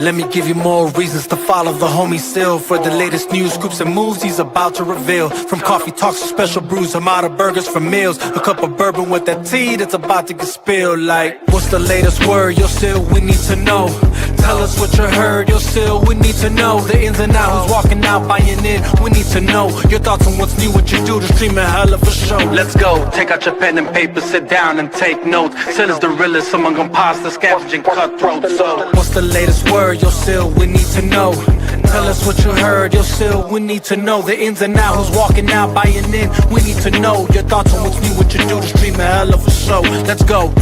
Let me give you more reasons to follow the homie Sil for the latest news, scoops and moves he's about to reveal. From coffee talks to special brews, I'm out of burgers for meals. A cup of bourbon with that tea that's about to get spilled. Like, what's the latest word? Yo, Sil, we need to know. Tell us what you heard, yo, Sil, we need to know. The ins and outs, who's walking out, buying in, we need to know. Your thoughts on what's new, what you do to stream a hell of a show. Let's go, take out your pen and paper, sit down and take notes. Sil is the realest among imposters, scavenging cutthroats. So, what's the latest word, yo, Sil, we need to know. Tell us what you heard, yo, Sil, we need to know. The ins and outs, who's walking out, buying in, we need to know. Your thoughts on what's new, what you do to stream a hell of a show. Let's go.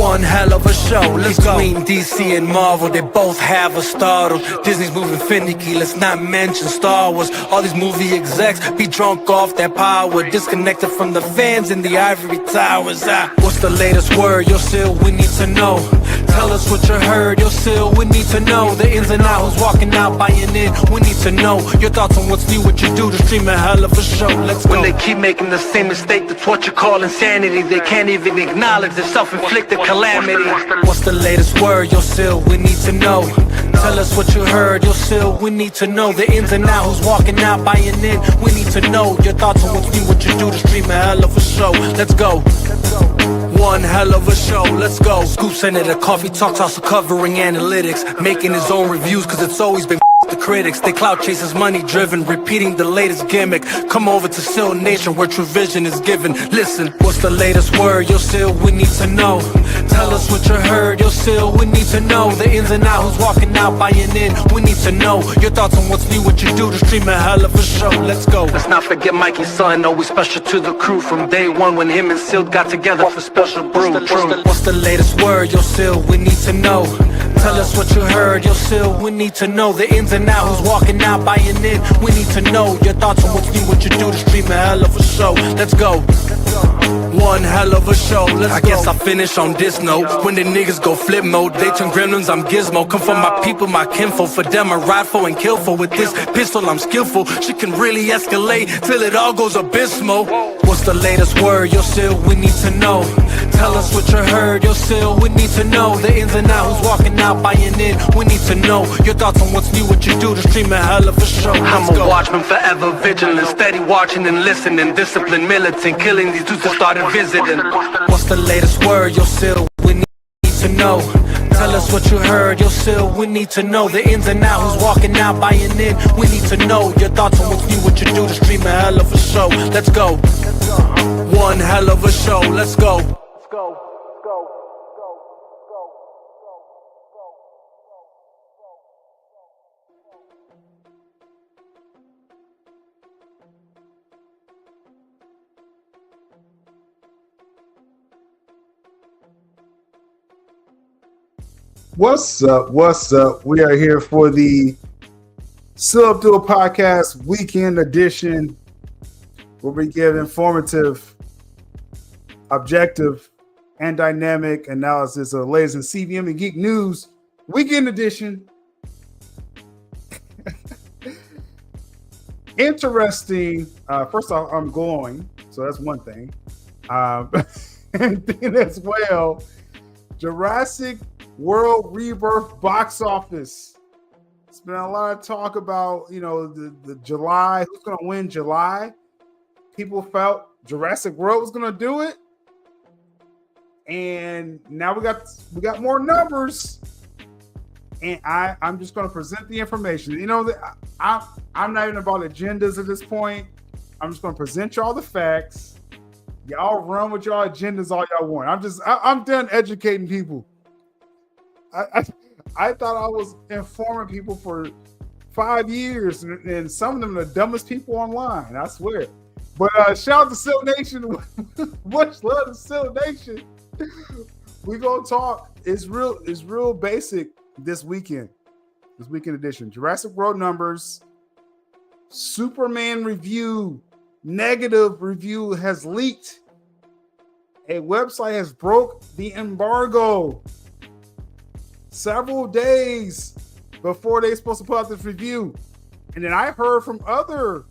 One hell of a show, let's go. Between DC and Marvel, they both have a startle. Disney's moving finicky, let's not mention Star Wars. All these movie execs be drunk off their power, disconnected from the fans in the ivory towers. What's the latest word, yo, Sil, we need to know. Tell us what you heard, yo, Sil, we need to know. The ins and outs, who's walking out, buying in, we need to know. Your thoughts on what's new, what you do to stream a hell of a show. Let's go. When they keep making the same mistake, that's what you call insanity. They can't even acknowledge their self-inflicted calamity. What's the latest word, yo, Sil, we need to know. Tell us what you heard, yo, Sil, we need to know. The ins and outs, who's walking out, buying in, we need to know. Your thoughts on what's new, what you do to stream a hell of a show. Let's go. One hell of a show, let's go. Scoop Senator, coffee talks, also covering analytics, making his own reviews, cause it's always been the critics. They clout chasers, money driven, repeating the latest gimmick. Come over to Sil Nation where true vision is given. Listen, what's the latest word, yo, Sil, we need to know. Tell us what you heard, yo, Sil, we need to know. The ins and outs, who's walking out, buying in, we need to know. Your thoughts on what's new, what you do to stream a hell of a show. Let's go. Let's not forget Mikey's son, always special to the crew. From day one when him and Sil got together for special brew. What's the latest word, yo, Sil, we need to know. Tell us what you heard, yo, Sil, we need to know. The ins and outs, who's walking out, buying in, we need to know. Your thoughts on what's new, what you do to stream a hell of a show. Let's go. One hell of a show, let's go. I guess I'll finish on this note. When the niggas go flip mode, they turn gremlins, I'm gizmo. Come from my people, my kinfolk. For them I ride for and kill for. With this pistol I'm skillful. She can really escalate till it all goes abysmal. What's the latest word, yo, Sil, we need to know. Tell us what you heard, yo, Sil, we need to know. The ins and outs, who's walking out, buying in, we need to know. Your thoughts on what's new, what you do to stream a hell of a show. I'm a watchman, forever vigilant, steady watching and listening, disciplined, militant, killing these dudes that started visiting. What's the latest word, yo, Sil, we need to know. Tell us what you heard, yo, Sil, we need to know. The ins and outs, who's walking out, buying in, we need to know. Your thoughts on what's new, what you do to stream a hell of a show. Let's go. One hell of a show, let's go. What's up? What's up? We are here for the Sylabdul podcast weekend edition, where we give informative, objective, and dynamic analysis of the latest in CVM and geek news. Weekend edition. Interesting. First off, I'm glowing, so that's one thing. And then as well, Jurassic World Rebirth box office. It's been a lot of talk about, the July, who's going to win July. People felt Jurassic World was going to do it. And now we got more numbers. And I'm just going to present the information. I'm not even about agendas at this point. I'm just going to present y'all the facts. Y'all run with y'all agendas all y'all want. I'm done educating people. I thought I was informing people for 5 years, and some of them are the dumbest people online, I swear. But shout out to Sil Nation. Much love to Sil Nation. We gonna talk. It's real basic this weekend edition. Jurassic World numbers. Superman review, negative review has leaked. A website has broke the embargo several days before they're supposed to put out this review. And then I heard from other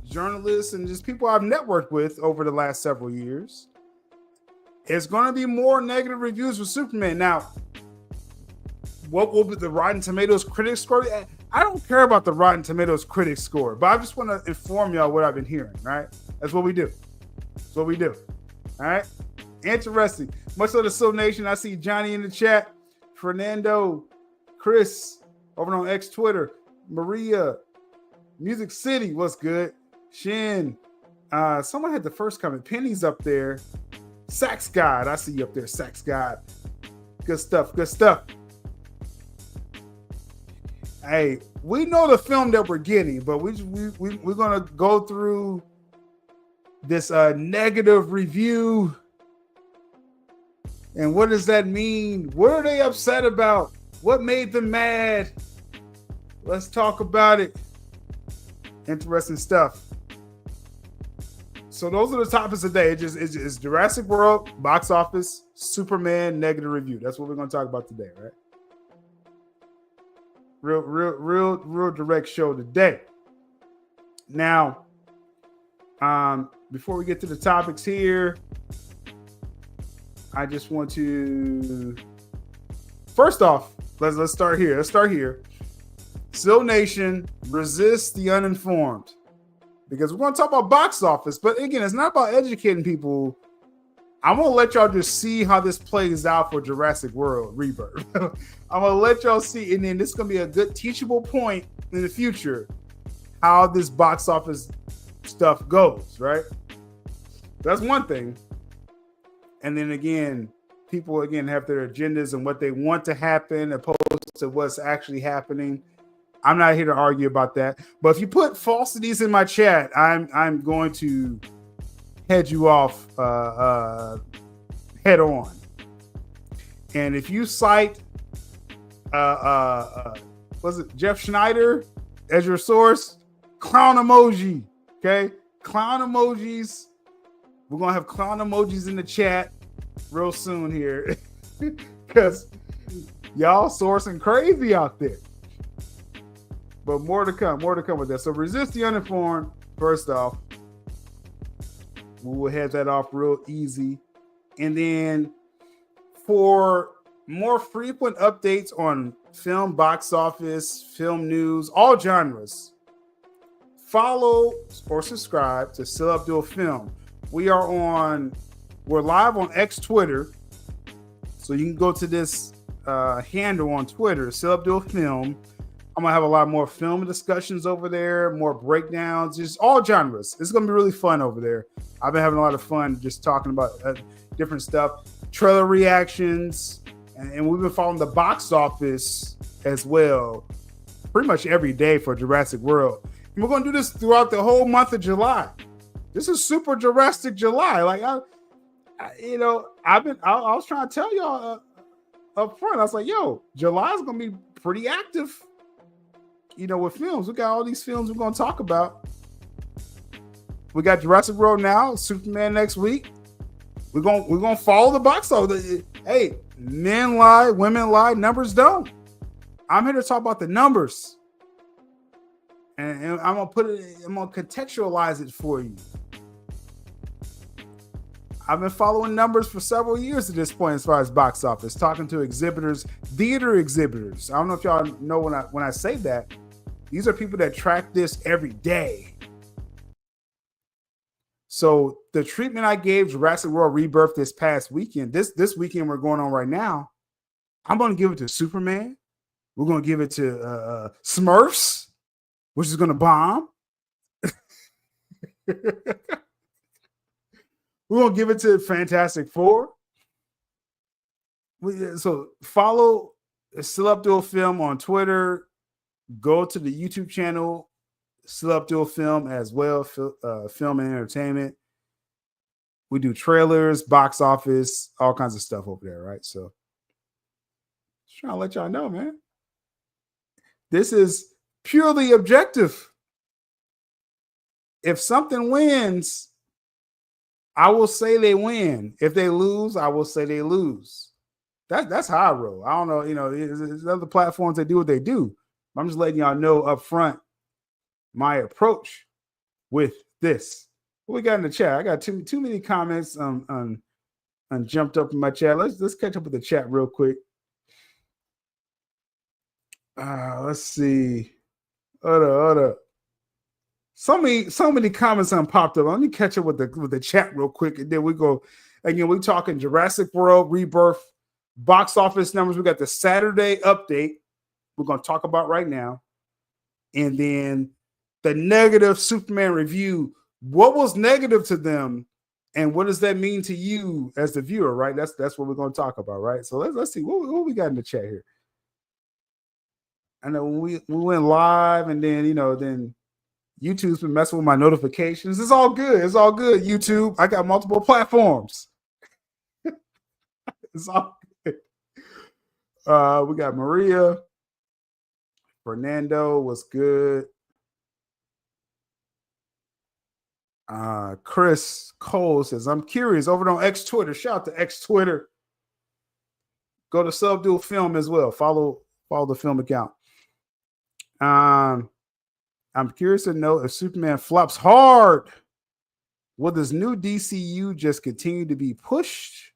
journalists and just people I've networked with over the last several years, it's going to be more negative reviews for Superman. Now, what will be the Rotten Tomatoes critic score? I don't care about the Rotten Tomatoes critic score, but I just want to inform y'all what I've been hearing, right? That's what we do. That's what we do. All right? Interesting. Much of the Soul Nation, I see Johnny in the chat, Fernando, Chris, over on X Twitter, Maria, Music City, what's good? Shin, someone had the first comment. Penny's up there. Sax God, I see you up there, Sax God. Good stuff, good stuff. Hey, we know the film that we're getting, but we're gonna go through this negative review. And what does that mean? What are they upset about? What made them mad? Let's talk about it. Interesting stuff. So those are the topics today. It's Jurassic World, box office, Superman, negative review. That's what we're going to talk about today, right? Real direct show today. Now, before we get to the topics here, I just want to first off, let's start here. Let's start here. Still Nation, resist the uninformed. Because we're going to talk about box office, but again, it's not about educating people. I'm going to let y'all just see how this plays out for Jurassic World Rebirth. I'm going to let y'all see, and then this is going to be a good teachable point in the future how this box office stuff goes, right? That's one thing. And then again, people again have their agendas and what they want to happen opposed to what's actually happening. I'm not here to argue about that. But if you put falsities in my chat, I'm going to head you off head on. And if you cite was it Jeff Schneider as your source, clown emoji. Okay, clown emojis. We're gonna have clown emojis in the chat real soon here because y'all sourcing crazy out there. But more to come with that. So resist the uninformed. First off, we will head that off real easy. And then for more frequent updates on film, box office, film news, all genres, follow or subscribe to sylabdul Film. We're live on X Twitter. So you can go to this handle on Twitter, sylabdul Film. I'm going to have a lot more film discussions over there, more breakdowns, just all genres. It's going to be really fun over there. I've been having a lot of fun just talking about different stuff, trailer reactions, and we've been following the box office as well pretty much every day for Jurassic World. And we're going to do this throughout the whole month of July. This is super Jurassic July. Like, I was trying to tell y'all up front. I was like, yo, July is going to be pretty active. With films, we got all these films we're going to talk about. We got Jurassic World now, Superman next week. We're going to follow the box office. Hey, men lie, women lie, numbers don't. I'm here to talk about the numbers. And I'm going to contextualize it for you. I've been following numbers for several years at this point as far as box office, talking to exhibitors, theater exhibitors. I don't know if y'all know when I say that. These are people that track this every day. So the treatment I gave Jurassic World Rebirth this past weekend, this weekend we're going on right now, I'm going to give it to Superman. We're going to give it to Smurfs, which is going to bomb. We're going to give it to Fantastic Four. So follow sylabdul Film on Twitter. Go to the YouTube channel, sylabdul Film as well, film and entertainment. We do trailers, box office, all kinds of stuff over there, right? So just trying to let y'all know, man. This is purely objective. If something wins, I will say they win. If they lose, I will say they lose. That's how I roll. I don't know, there's other platforms that do what they do. I'm just letting y'all know up front my approach with this. What we got in the chat? I got too many comments on jumped up in my chat. Let's catch up with the chat real quick. Let's see. Hold up. So many comments on popped up. Let me catch up with the chat real quick, and then we go. Again, we're talking Jurassic World Rebirth box office numbers. We got the Saturday update we're going to talk about right now, and then the negative Superman review. What was negative to them, and what does that mean to you as the viewer? Right. That's what we're going to talk about. Right. So let's see what we got in the chat here. I know when we went live, and then then YouTube's been messing with my notifications. It's all good. It's all good. YouTube. I got multiple platforms. It's all good. We got Maria. Fernando was good. Chris Cole says, I'm curious over on X Twitter. Shout out to X Twitter. Go to sylabdul film as well. Follow the film account. I'm curious to know if Superman flops hard, will this new DCU just continue to be pushed?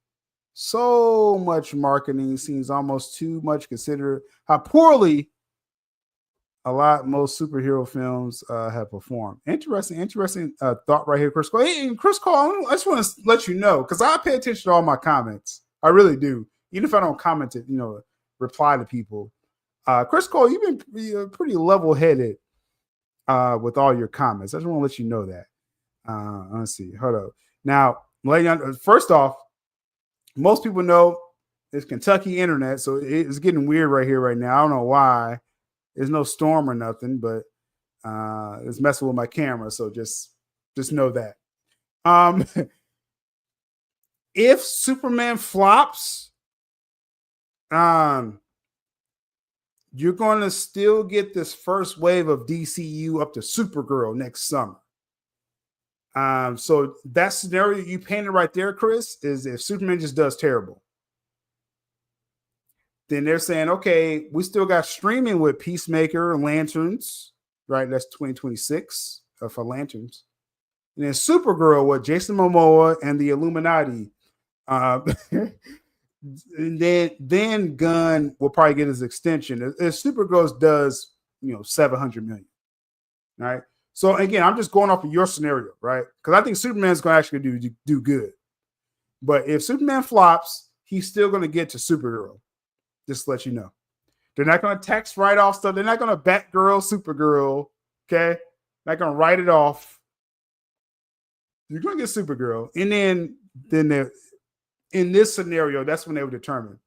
So much marketing seems almost too much consider how poorly most superhero films have performed. Interesting thought right here, Chris Cole. Hey, Chris Cole, I just want to let you know, because I pay attention to all my comments. I really do. Even if I don't comment it, reply to people. Chris Cole, you've been pretty level-headed with all your comments. I just want to let you know that. Let's see. Hold up. Now, first off, most people know it's Kentucky internet, so it's getting weird right here, right now. I don't know why. There's no storm or nothing, but it's messing with my camera, so just know that. If Superman flops, you're going to still get this first wave of DCU up to Supergirl next summer. So that scenario you painted right there, Chris, is if Superman just does terrible. Then they're saying, okay, we still got streaming with Peacemaker and Lanterns, right? That's 2026 for Lanterns. And then Supergirl with Jason Momoa and the Illuminati. And then Gunn will probably get his extension. If Supergirl does, 700 million, right? So again, I'm just going off of your scenario, right? Because I think Superman's going to actually do good. But if Superman flops, he's still going to get to Supergirl. Just to let you know. They're not going to text write off stuff. They're not going to Batgirl, Supergirl. Okay? Not going to write it off. You're going to get Supergirl. And then in this scenario, that's when they would determine.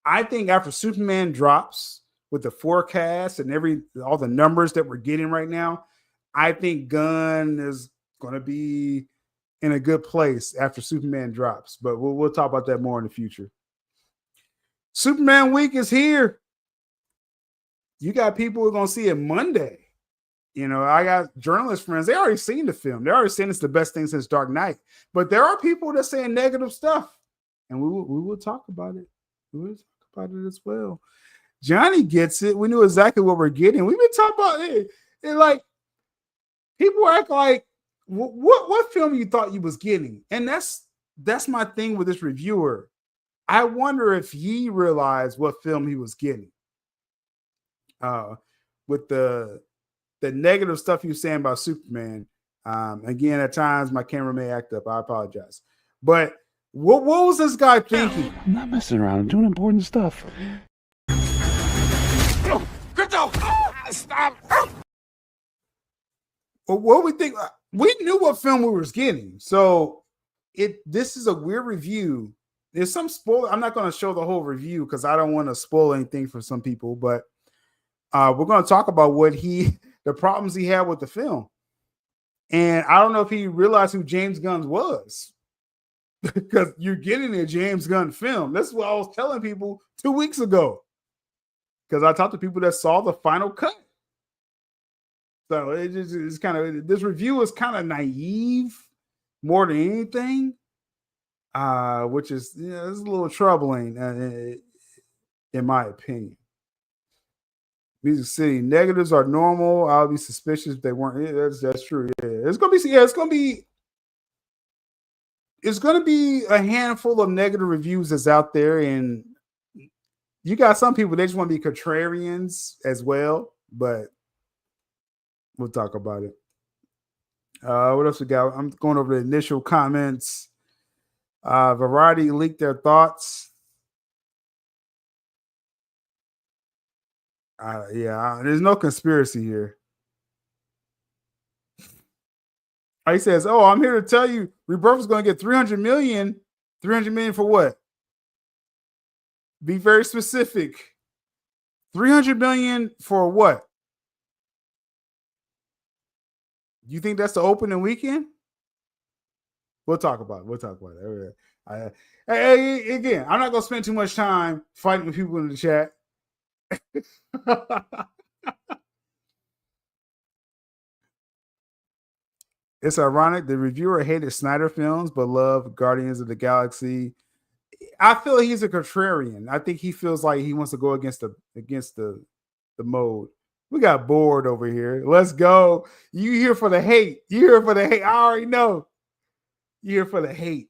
I think after Superman drops with the forecast and all the numbers that we're getting right now, I think Gunn is going to be in a good place after Superman drops. But we'll talk about that more in the future. Superman week is here. You got people who are going to see it Monday. I got journalist friends. They already seen the film. They already saying it's the best thing since Dark Knight. But there are people that are saying negative stuff. And we will talk about it. We will talk about it as well. Johnny gets it. We knew exactly what we're getting. We've been talking about it. Like, people act like, what film you thought you was getting? And that's my thing with this reviewer. I wonder if he realized what film he was getting. With the negative stuff he was saying about Superman. Again, at times my camera may act up. I apologize. But what was this guy thinking? I'm not messing around. I'm doing important stuff. Crypto! Stop! Well, what we think? We knew what film we was getting. So this is a weird review. There's some spoiler. I'm not going to show the whole review because I don't want to spoil anything for some people, but we're going to talk about the problems he had with the film. And I don't know if he realized who James Gunn was, because you're getting a James Gunn film. That's what I was telling people 2 weeks ago, because I talked to people that saw the final cut. So it's kind of, this review is kind of naive more than anything. Which is it's a little troubling in my opinion. Music City, negatives are normal. I'll be suspicious if they weren't. That's true. Yeah, it's gonna be a handful of negative reviews that's out there, and You got some people, they just want to be contrarians as well, but we'll talk about it. What else we got? I'm going over the initial comments. Variety leaked their thoughts. There's no conspiracy here. He says, "Oh, I'm here to tell you, Rebirth is going to get 300 million. 300 million for what? Be very specific. 300 million for what? You think that's the opening weekend? We'll talk about it. Again, I'm not going to spend too much time fighting with people in the chat. It's ironic. The reviewer hated Snyder films but loved Guardians of the Galaxy. I feel he's a contrarian. I think he feels like he wants to go against the mode. We got bored over here. Let's go. You here for the hate. I already know. You here for the hate.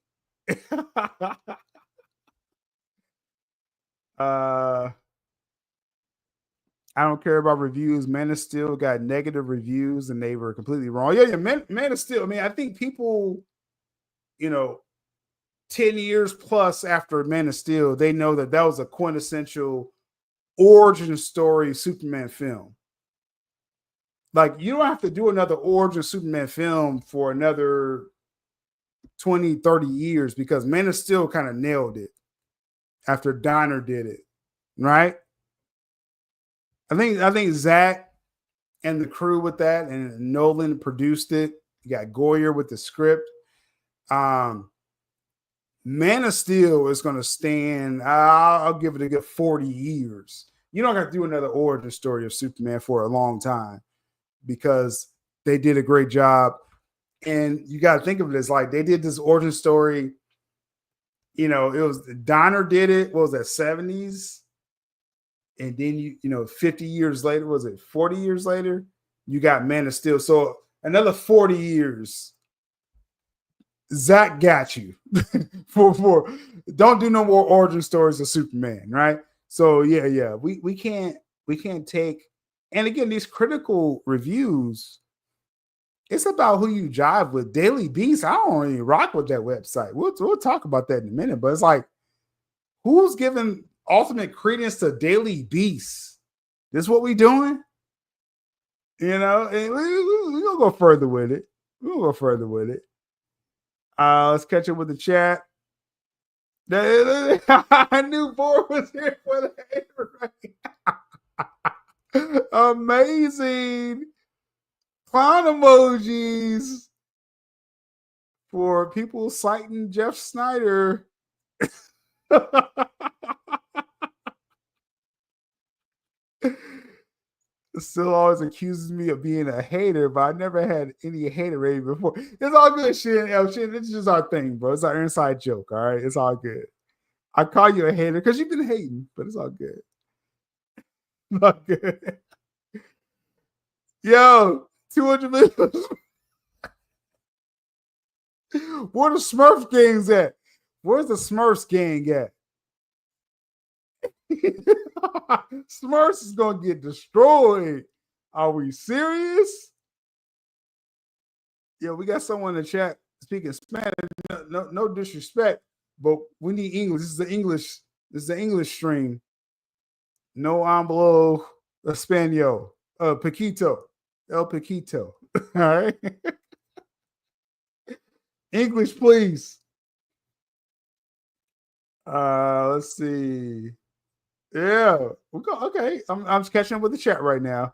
I don't care about reviews. Man of Steel got negative reviews and they were completely wrong. Yeah. Man of Steel. I mean, I think people, 10 years plus after Man of Steel, they know that was a quintessential origin story Superman film. Like, you don't have to do another origin Superman film for another 20, 30 years because Man of Steel kind of nailed it after Donner did it, right? I think Zach and the crew with that, and Nolan produced it. You got Goyer with the script. Man of Steel is going to stand, I'll give it a good 40 years. You don't have to do another origin story of Superman for a long time because they did a great job. And you got to think of it as like they did this origin story. It was Donner did it. What was that, 70s? And then 50 years later, was it 40 years later? You got Man of Steel. So another 40 years. Zach got you for don't do no more origin stories of Superman, right? So yeah. We can't take, and again, these critical reviews, it's about who you jive with. Daily Beast, I don't really rock with that website. We'll talk about that in a minute, but it's like, who's giving ultimate credence to Daily Beast? This is what we doing? And we'll go further with it. Let's catch up with the chat. I knew Boar was here for the hater. Amazing. Clown emojis for people citing Jeff Snyder. Still always accuses me of being a hater, but I never had any hater rating before. It's all good, shit. It's just our thing, bro. It's our inside joke, all right? It's all good. I call you a hater because you've been hating, but it's all good. Not good. Yo, 200 million. Where the Smurf gangs at? Where's the Smurfs gang at? Smurfs is gonna get destroyed. Are we serious? Yeah, we got someone in the chat speaking Spanish. No disrespect, but we need English. This is the English stream. No hablo español. Paquito. El Paquito. All right. English, please. Let's see. Yeah, okay. I'm just catching up with the chat right now.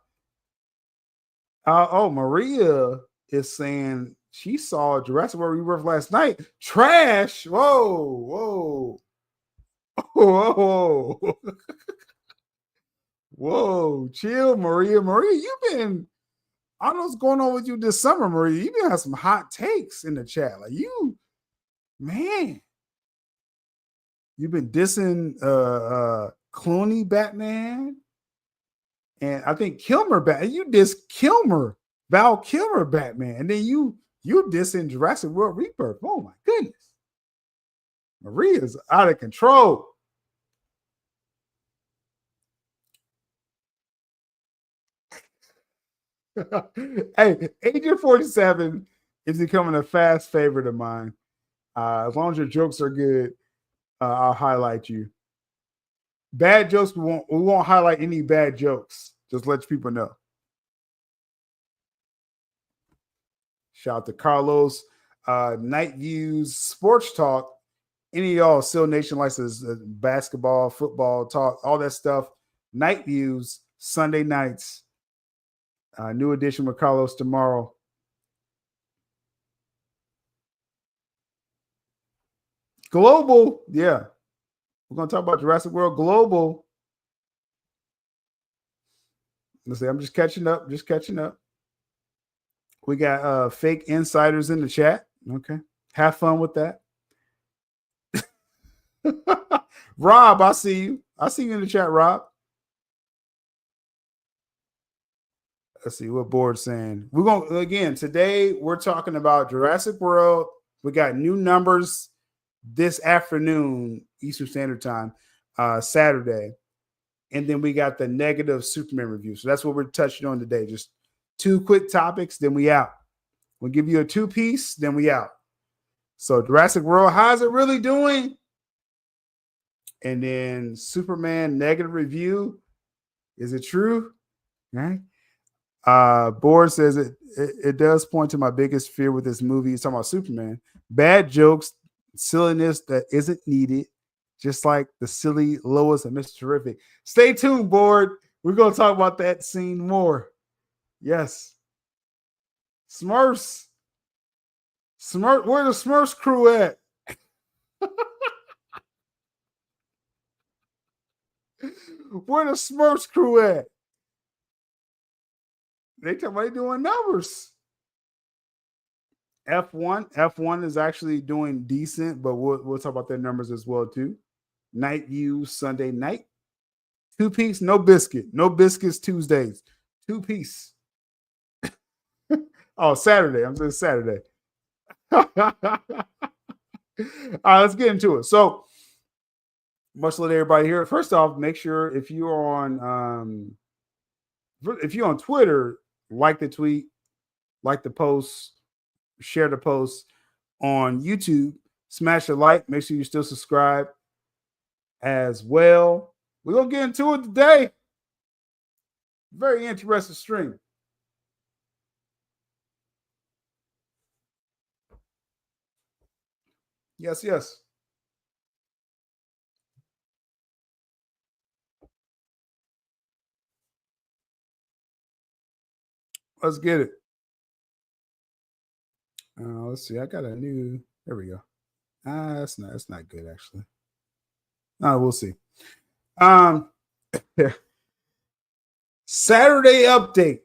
Maria is saying she saw Jurassic World Rebirth last night. Trash. Whoa. Whoa. Chill, Maria. Maria, you've been, I don't know what's going on with you this summer, Maria. You've been having some hot takes in the chat. Like man. You've been dissing Clooney Batman, and I think Kilmer Batman. You diss Val Kilmer Batman, and then you dissing Jurassic World Rebirth. Oh my goodness, Maria's out of control. Hey, Agent 47 is becoming a fast favorite of mine. As long as your jokes are good, I'll highlight you. Bad jokes, we won't highlight any bad jokes. Just let people know. Shout out to Carlos. Night Views, Sports Talk. Any of y'all, Still Nation likes basketball, football talk, all that stuff. Night Views, Sunday nights. New edition with Carlos tomorrow. Global, yeah. We're going to talk about Jurassic World Global. Let's see, I'm just catching up. We got fake insiders in the chat. Okay. Have fun with that. Rob, I see you. I see you in the chat, Rob. Let's see what board's saying. We're going to, again, today we're talking about Jurassic World. We got new numbers this afternoon, Eastern Standard Time, Saturday. And then we got the negative Superman review. So that's what we're touching on today. Just two quick topics, then we out. We'll give you a two-piece, then we out. So Jurassic World, how's it really doing? And then Superman negative review. Is it true? Right? Board says it does point to my biggest fear with this movie. He's talking about Superman. Bad jokes, silliness that isn't needed, just like the silly Lois and Mr. Terrific. Stay tuned, board. We're going to talk about that scene more. Yes. Smurfs. Where the Smurfs crew at? Where the Smurfs crew at? They talking about doing numbers. F1 is actually doing decent, but we'll talk about their numbers as well too. Night View Sunday night. 2-piece, no biscuit. No biscuits Tuesdays. 2-piece. Oh, Saturday. I'm saying Saturday. All right, let's get into it. So, much let everybody hear it. First off, make sure if you're on Twitter, like the tweet, like the post, share the post. On YouTube, smash a like. Make sure you still subscribe as well. We're gonna get into it today. Very interesting stream. Yes. Let's get it. Let's see. I got a new. There we go. That's not good actually. We'll see. Saturday update.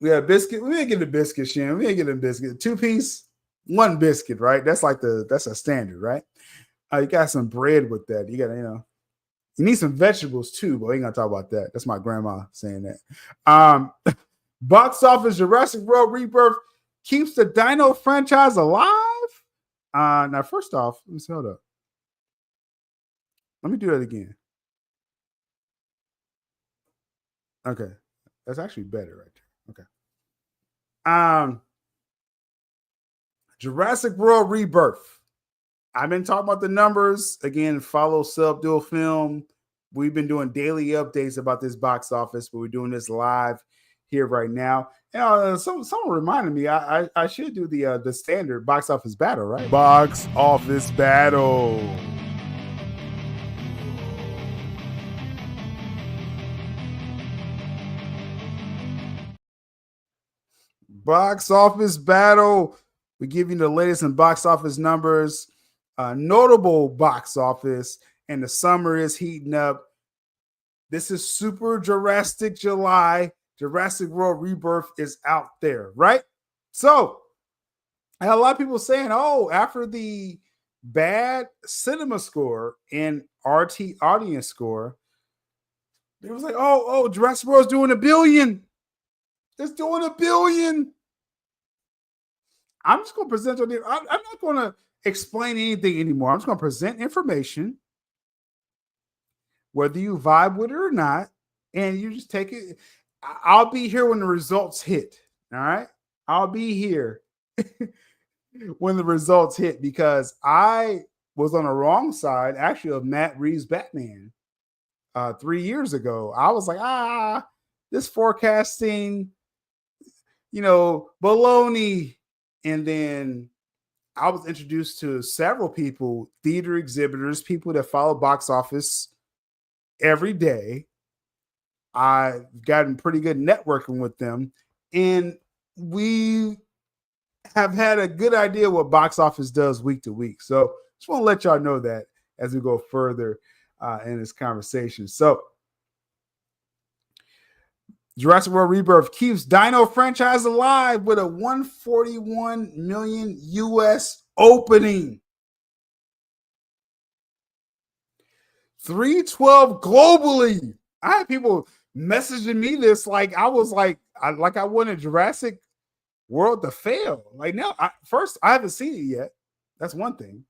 We have biscuit. We ain't get a biscuit, Shan. We ain't get a biscuit. 2-piece, 1 biscuit, right? That's a standard, right? You got some bread with that. You got you need some vegetables too, but we ain't gonna talk about that. That's my grandma saying that. Box office Jurassic World Rebirth keeps the Dino franchise alive. Now, first off, let me see, hold up. Let me do that again. Okay, that's actually better right there. Okay. Jurassic World Rebirth. I've been talking about the numbers. Again, follow sylabdul film. We've been doing daily updates about this box office, but we're doing this live here right now. And someone reminded me I should do the standard box office battle, right? Box office battle. Box office battle. We give you the latest in box office numbers, notable box office, and the summer is heating up. This is Super Jurassic July. Jurassic World Rebirth is out there, right? So I had a lot of people saying, oh, after the bad cinema score and RT audience score, it was like, oh, Jurassic World's doing $1 billion. It's doing $1 billion. I'm just going to present on it. I'm not going to explain anything anymore. I'm just going to present information, whether you vibe with it or not, and you just take it. I'll be here when the results hit. All right. I'll be here when the results hit because I was on the wrong side actually of Matt Reeves' Batman 3 years ago. I was like, this forecasting, baloney. And then I was introduced to several people, theater exhibitors, people that follow box office every day. I've gotten pretty good networking with them. And we have had a good idea what box office does week to week. So just want to let y'all know that as we go further in this conversation. So Jurassic World Rebirth keeps Dino franchise alive with a 141 million US opening. 312 globally. I had people messaging me this like I wanted Jurassic World to fail. Like now, first I haven't seen it yet. That's one thing.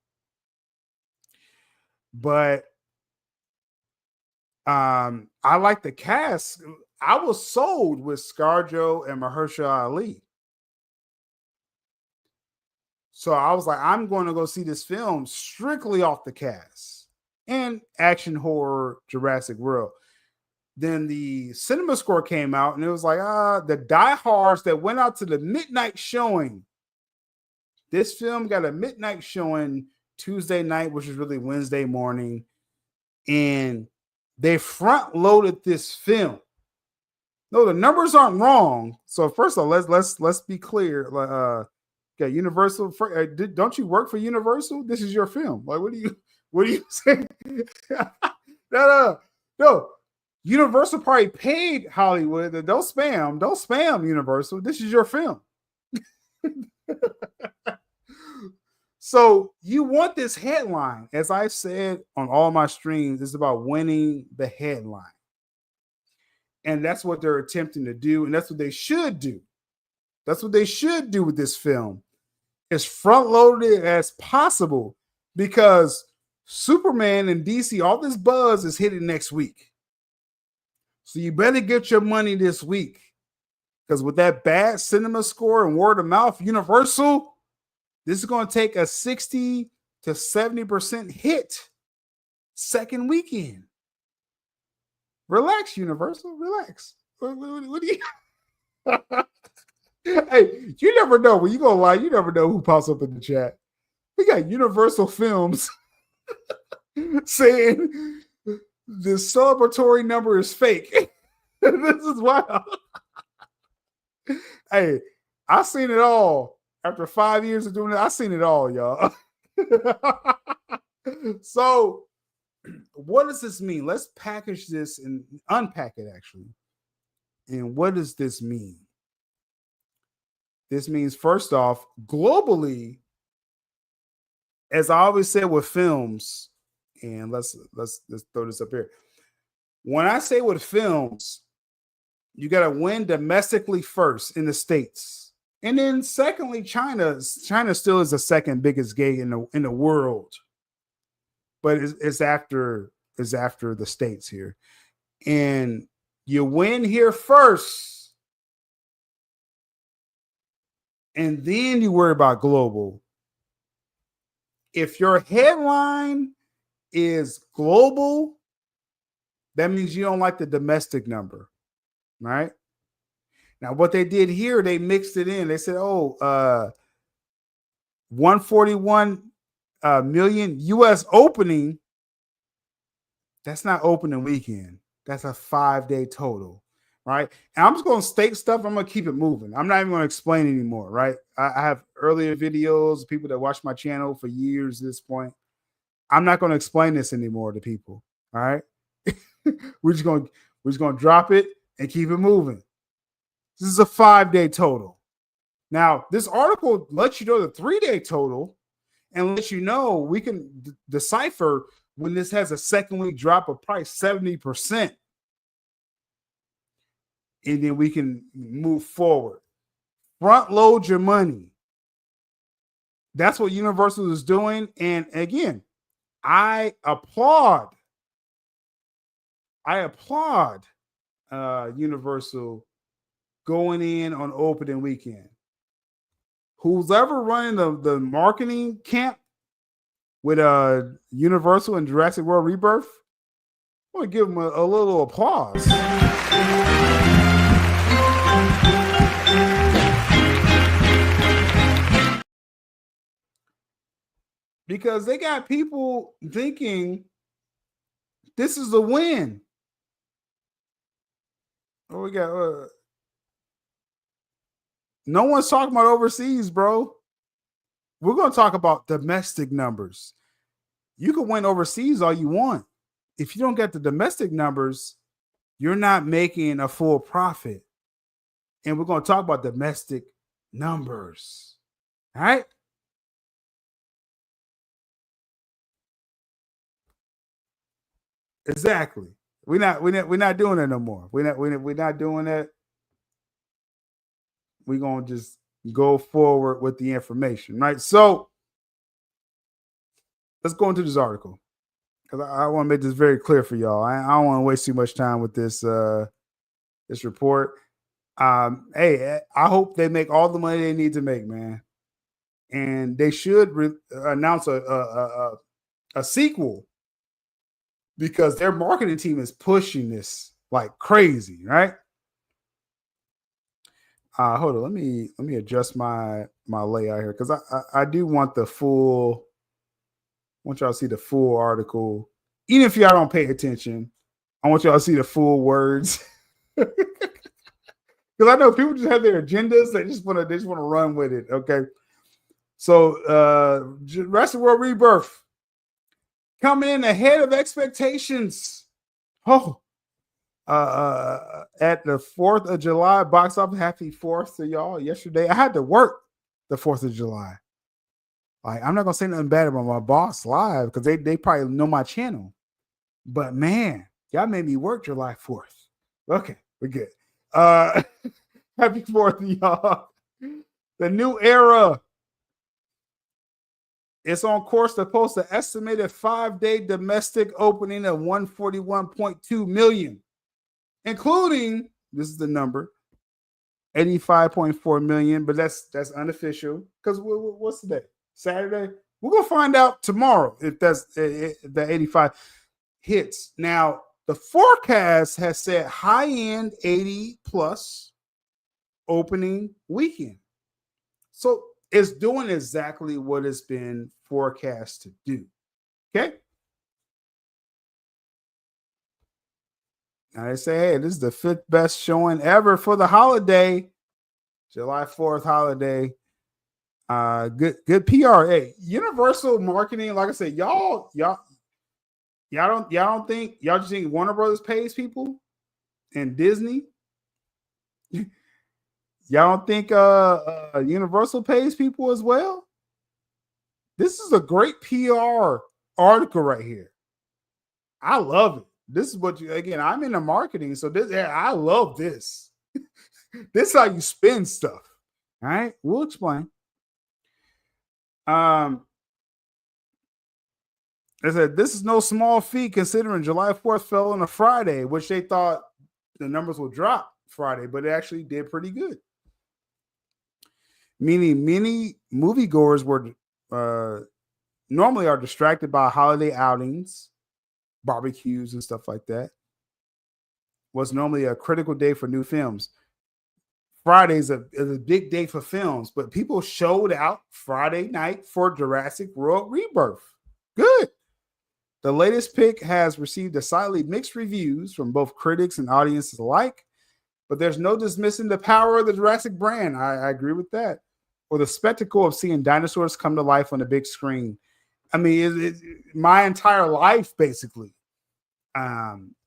But I like the cast. I was sold with ScarJo and Mahershala Ali. So I was like, I'm going to go see this film strictly off the cast and action horror Jurassic World. Then the cinema score came out and it was like, the diehards that went out to the midnight showing. This film got a midnight showing Tuesday night, which is really Wednesday morning. And they front loaded this film. No, the numbers aren't wrong. So first of all, let's be clear. Okay, Universal. Don't you work for Universal? This is your film. Like, what do you say? No. Universal probably paid Hollywood. Don't spam Universal. This is your film. So you want this headline, as I said on all my streams, it's about winning the headline. And that's what they're attempting to do. And that's what they should do. That's what they should do with this film. As front loaded as possible because Superman and DC, all this buzz is hitting next week. So you better get your money this week. Because with that bad cinema score and word of mouth, Universal, this is going to take a 60 to 70% hit second weekend. Relax, Universal. Relax. What do you... Hey, you never know. When you go live, you never know who pops up in the chat. We got Universal Films saying the celebratory number is fake. This is wild. Hey, I've seen it all. After 5 years of doing it, I've seen it all, y'all. So, what does this mean? Let's package this and unpack it, actually. And what does this mean? This means, first off, globally, as I always said with films, and let's throw this up here. When I say with films, you got to win domestically first in the States. And then secondly, China still is the second biggest gate in the world. But it's after the States here. And you win here first. And then you worry about global. If your headline is global, that means you don't like the domestic number, right? Now, what they did here, they mixed it in. They said, 141 million US opening. That's not opening weekend. That's a 5-day total, right? And I'm just going to state stuff. I'm going to keep it moving. I'm not even going to explain anymore, right? I have earlier videos, people that watch my channel for years at this point. I'm not going to explain this anymore to people, all right? We're just going to drop it and keep it moving. This is a 5-day total. Now, this article lets you know the 3-day total and lets you know we can decipher when this has a second week drop of price 70%. And then we can move forward. Front load your money. That's what Universal is doing. And again, I applaud Universal going in on opening weekend. Who's ever running the marketing camp with Universal and Jurassic World Rebirth, I want to give them a little applause. Because they got people thinking this is a win. Oh, we got no one's talking about overseas, bro. We're going to talk about domestic numbers. You can win overseas all you want. If you don't get the domestic numbers, you're not making a full profit. And we're going to talk about domestic numbers. All right? Exactly. We're not doing it no more. We're not doing that. We're going to just go forward with the information, right? So let's go into this article because I want to make this very clear for y'all. I don't want to waste too much time with this this report. Hey, I hope they make all the money they need to make, man. And they should announce a sequel because their marketing team is pushing this like crazy, right? Hold on, let me adjust my layout here because I do want the full. I want y'all to see the full article, even if y'all don't pay attention. I want y'all to see the full words because I know people just have their agendas. They just want to run with it. Okay, so Jurassic World Rebirth coming in ahead of expectations. Oh. At the 4th of July box office, happy 4th to y'all. Yesterday, I had to work the 4th of July. Like, I'm not gonna say nothing bad about my boss live because they probably know my channel. But man, y'all made me work July 4th. Okay, we're good. Happy 4th, y'all. The new era. It's on course to post an estimated 5-day domestic opening of 141.2 million. Including, this is the number, 85.4 million, but that's unofficial. Because what's the day? Saturday? We're going to find out tomorrow if that's the 85 hits. Now, the forecast has said high-end 80 plus opening weekend. So it's doing exactly what it's been forecast to do. Okay? Now they say, hey, this is the 5th best showing ever for the holiday, July 4th holiday. Good PR. Hey, Universal marketing, like I said, y'all don't think y'all just think Warner Brothers pays people and Disney? Y'all don't think Universal pays people as well? This is a great PR article right here. I love it. This is what I'm in the marketing. So I love this. This is how you spin stuff. All right. We'll explain. I said, this is no small feat considering July 4th fell on a Friday, which they thought the numbers would drop Friday, but it actually did pretty good. Meaning many moviegoers were normally are distracted by holiday outings, barbecues and stuff like that. Was normally a critical day for new films. Friday's is a big day for films, but people showed out Friday night for Jurassic World Rebirth. Good. The latest pick has received decidedly mixed reviews from both critics and audiences alike, but there's no dismissing the power of the Jurassic brand. I agree with that. Or the spectacle of seeing dinosaurs come to life on the big screen. I mean, it's my entire life, basically.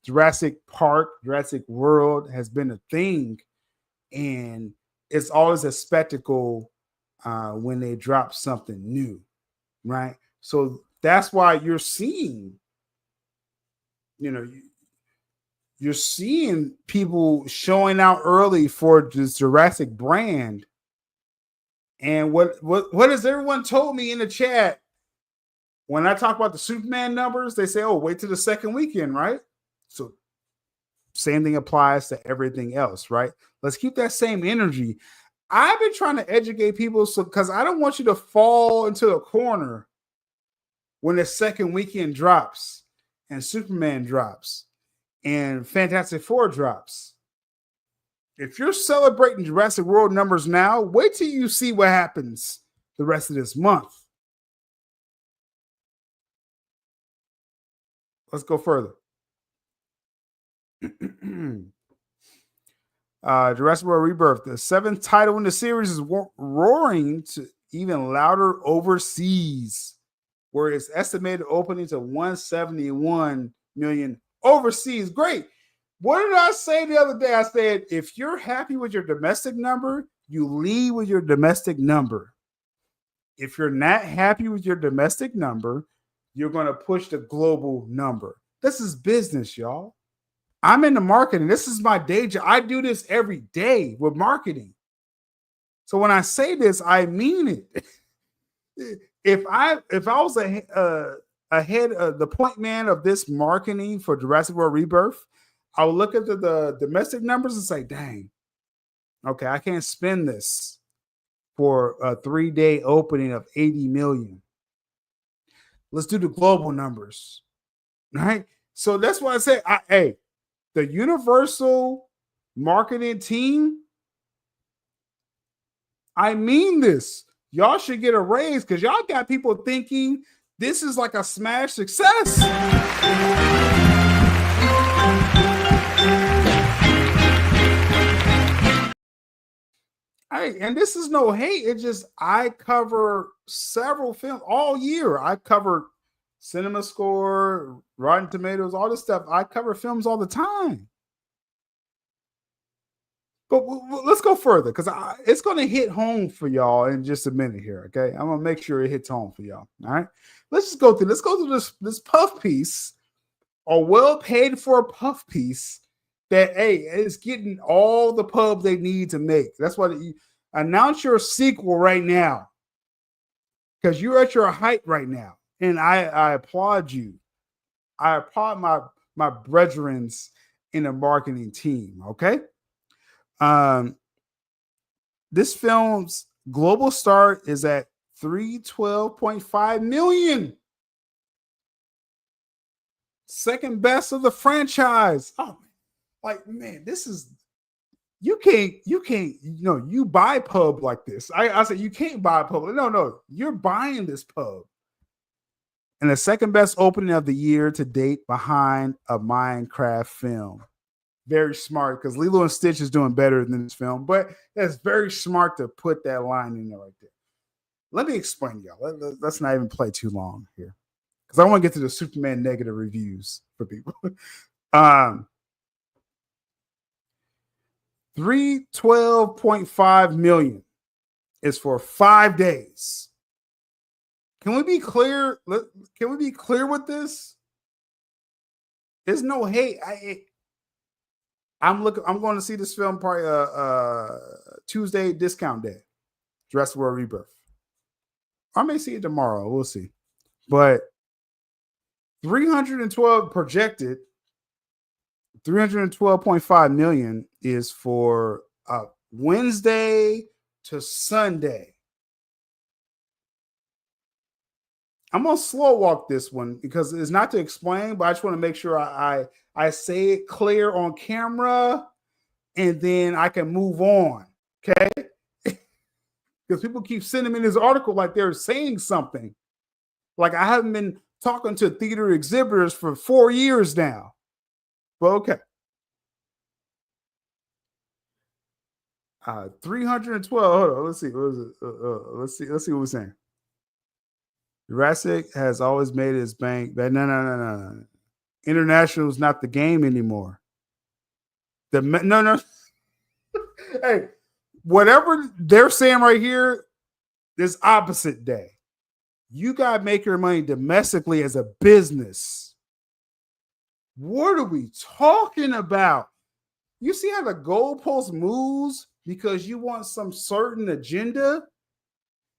Jurassic Park, Jurassic World has been a thing, and it's always a spectacle when they drop something new, right? So that's why you're seeing, you're seeing people showing out early for this Jurassic brand. And what has everyone told me in the chat? When I talk about the Superman numbers, they say, oh, wait till the second weekend, right? So Same thing applies to everything else, right? Let's keep that same energy. I've been trying to educate people because I don't want you to fall into a corner when the second weekend drops and Superman drops and Fantastic Four drops. If you're celebrating Jurassic World numbers now, wait till you see what happens the rest of this month. Let's go further. Jurassic World Rebirth, the 7th title in the series, is roaring to even louder overseas, where it's estimated opening to 171 million overseas. Great. What did I say the other day? I said, if you're happy with your domestic number, you lead with your domestic number. If you're not happy with your domestic number, you're going to push the global number. This is business, y'all. I'm in the marketing. This is my day job. I do this every day with marketing. So when I say this, I mean it. If I was ahead of the point man of this marketing for Jurassic World Rebirth, I would look at the domestic numbers and say, dang, okay, I can't spend this for a 3-day opening of 80 million. Let's do the global numbers, right? So that's why I say, hey, the Universal marketing team, I mean this. Y'all should get a raise because y'all got people thinking this is like a smash success. And this is no hate. It's just I cover several films all year. I cover Cinema Score, Rotten Tomatoes, all this stuff. I cover films all the time. But let's go further because it's going to hit home for y'all in just a minute here. Okay, I'm gonna make sure it hits home for y'all. All right, let's just go through. Let's go through this puff piece, a well paid for puff piece that is getting all the pub they need to make. That's why you announce your sequel right now because you're at your height right now, and I applaud you. I applaud my brethrens in the marketing team. Okay. This film's global start is at 312.5 million. Second best of the franchise. Oh, like, man, this is you can't, you buy pub like this. I said you can't buy pub. No, you're buying this pub. And the second best opening of the year to date behind a Minecraft film. Very smart because Lilo and Stitch is doing better than this film, but that's very smart to put that line in there right there. Let me explain to y'all. Let's not even play too long here because I want to get to the Superman negative reviews for people. 312.5 million is for 5 days. Can we be clear? Can we be clear with this? There's no hate. I'm going to see this film probably Tuesday discount day, Jurassic World Rebirth. I may see it tomorrow. We'll see. But 312 projected, 312.5 million is for Wednesday to Sunday. I'm going to slow walk this one because it's not to explain, but I just want to make sure I say it clear on camera and then I can move on. Okay. Because people keep sending me this article like they're saying something. Like I haven't been talking to theater exhibitors for 4 years now. But okay. 312. Hold on. Let's see. What is it? Let's see what we're saying. Jurassic has always made his bank. But no. International is not the game anymore. No. Hey, whatever they're saying right here, this opposite day. You got to make your money domestically as a business. What are we talking about? You see how the goalpost moves because you want some certain agenda?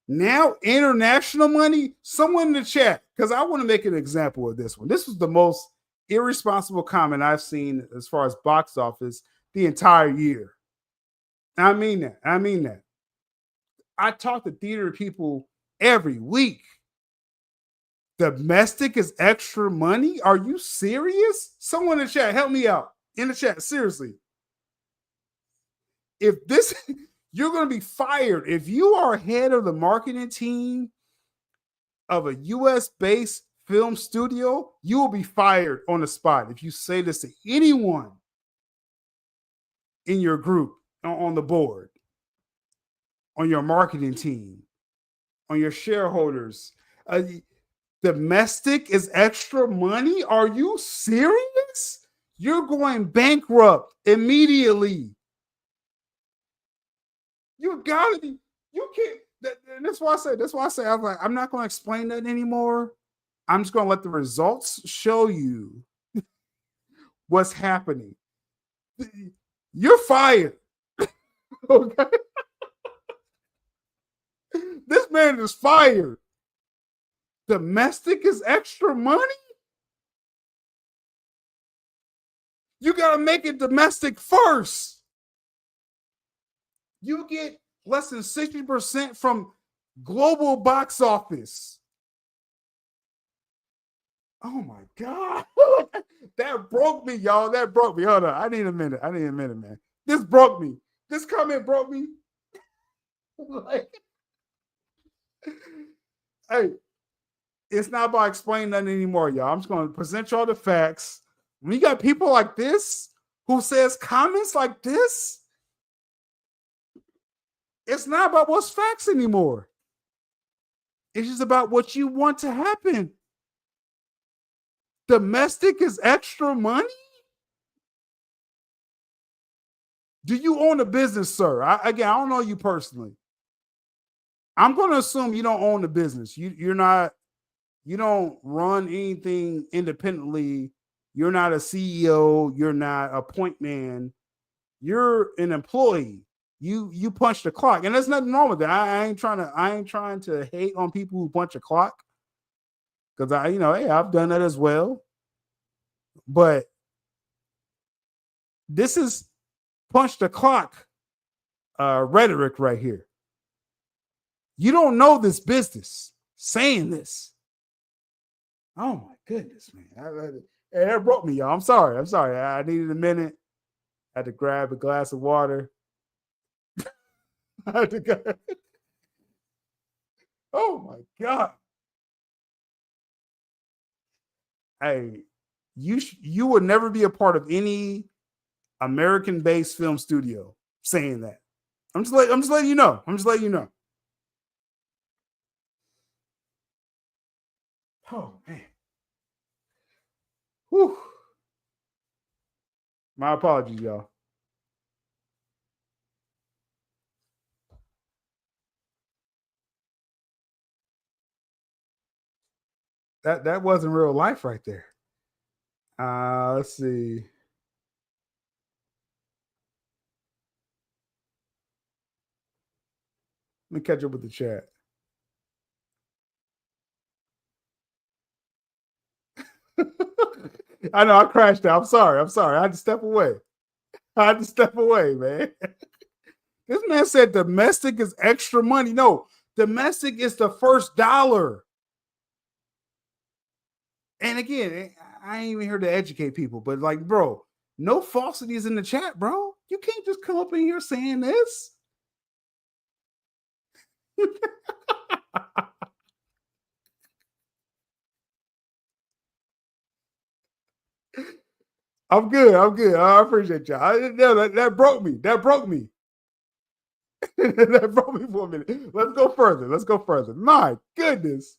Now, international money, someone in the chat, because I want to make an example of this one. This was the most irresponsible comment I've seen as far as box office the entire year. I mean that. I mean that. I talk to theater people every week. Domestic is extra money? Are you serious? Someone in the chat, help me out. In the chat, seriously. If this, you're going to be fired. If you are head of the marketing team of a US based film studio, you will be fired on the spot if you say this to anyone in your group, on the board, on your marketing team, on your shareholders. Domestic is extra money? Are you serious? You're going bankrupt immediately. You gotta be, you can't. That's why I say, I was like, I'm not going to explain that anymore. I'm just going to let the results show you what's happening. You're fired. Okay. This man is fired. Domestic is extra money? You got to make it domestic first. You get less than 60% from global box office. Oh my God. That broke me, y'all. That broke me. Hold on. I need a minute, man. This broke me. This comment broke me. Like, hey, it's not about explaining nothing anymore, y'all. I'm just going to present y'all the facts. When you got people like this who says comments like this, it's not about what's facts anymore. It's just about what you want to happen. Domestic is extra money? Do you own a business, sir? I don't know you personally. I'm going to assume you don't own a business. You don't run anything independently. You're not a CEO. You're not a point man. You're an employee. You punch the clock, and there's nothing wrong with that. I ain't trying to hate on people who punch a clock, because hey, I've done that as well. But this is punch the clock rhetoric right here. You don't know this business saying this. Oh my goodness, man. That broke me, y'all. I'm sorry. I needed a minute. I had to grab a glass of water. I had to go. Oh my God. Hey, you would never be a part of any American-based film studio saying that. I'm just letting you know. Oh man. Whew. My apologies, y'all. That wasn't real life right there. Let's see. Let me catch up with the chat. I know I crashed out. I'm sorry. I had to step away. Man. This man said domestic is extra money. No, domestic is the first dollar. And again, I ain't even here to educate people, but like, bro, no falsities in the chat, bro. You can't just come up in here saying this. I'm good. I appreciate y'all. That broke me. That broke me for a minute. Let's go further. My goodness.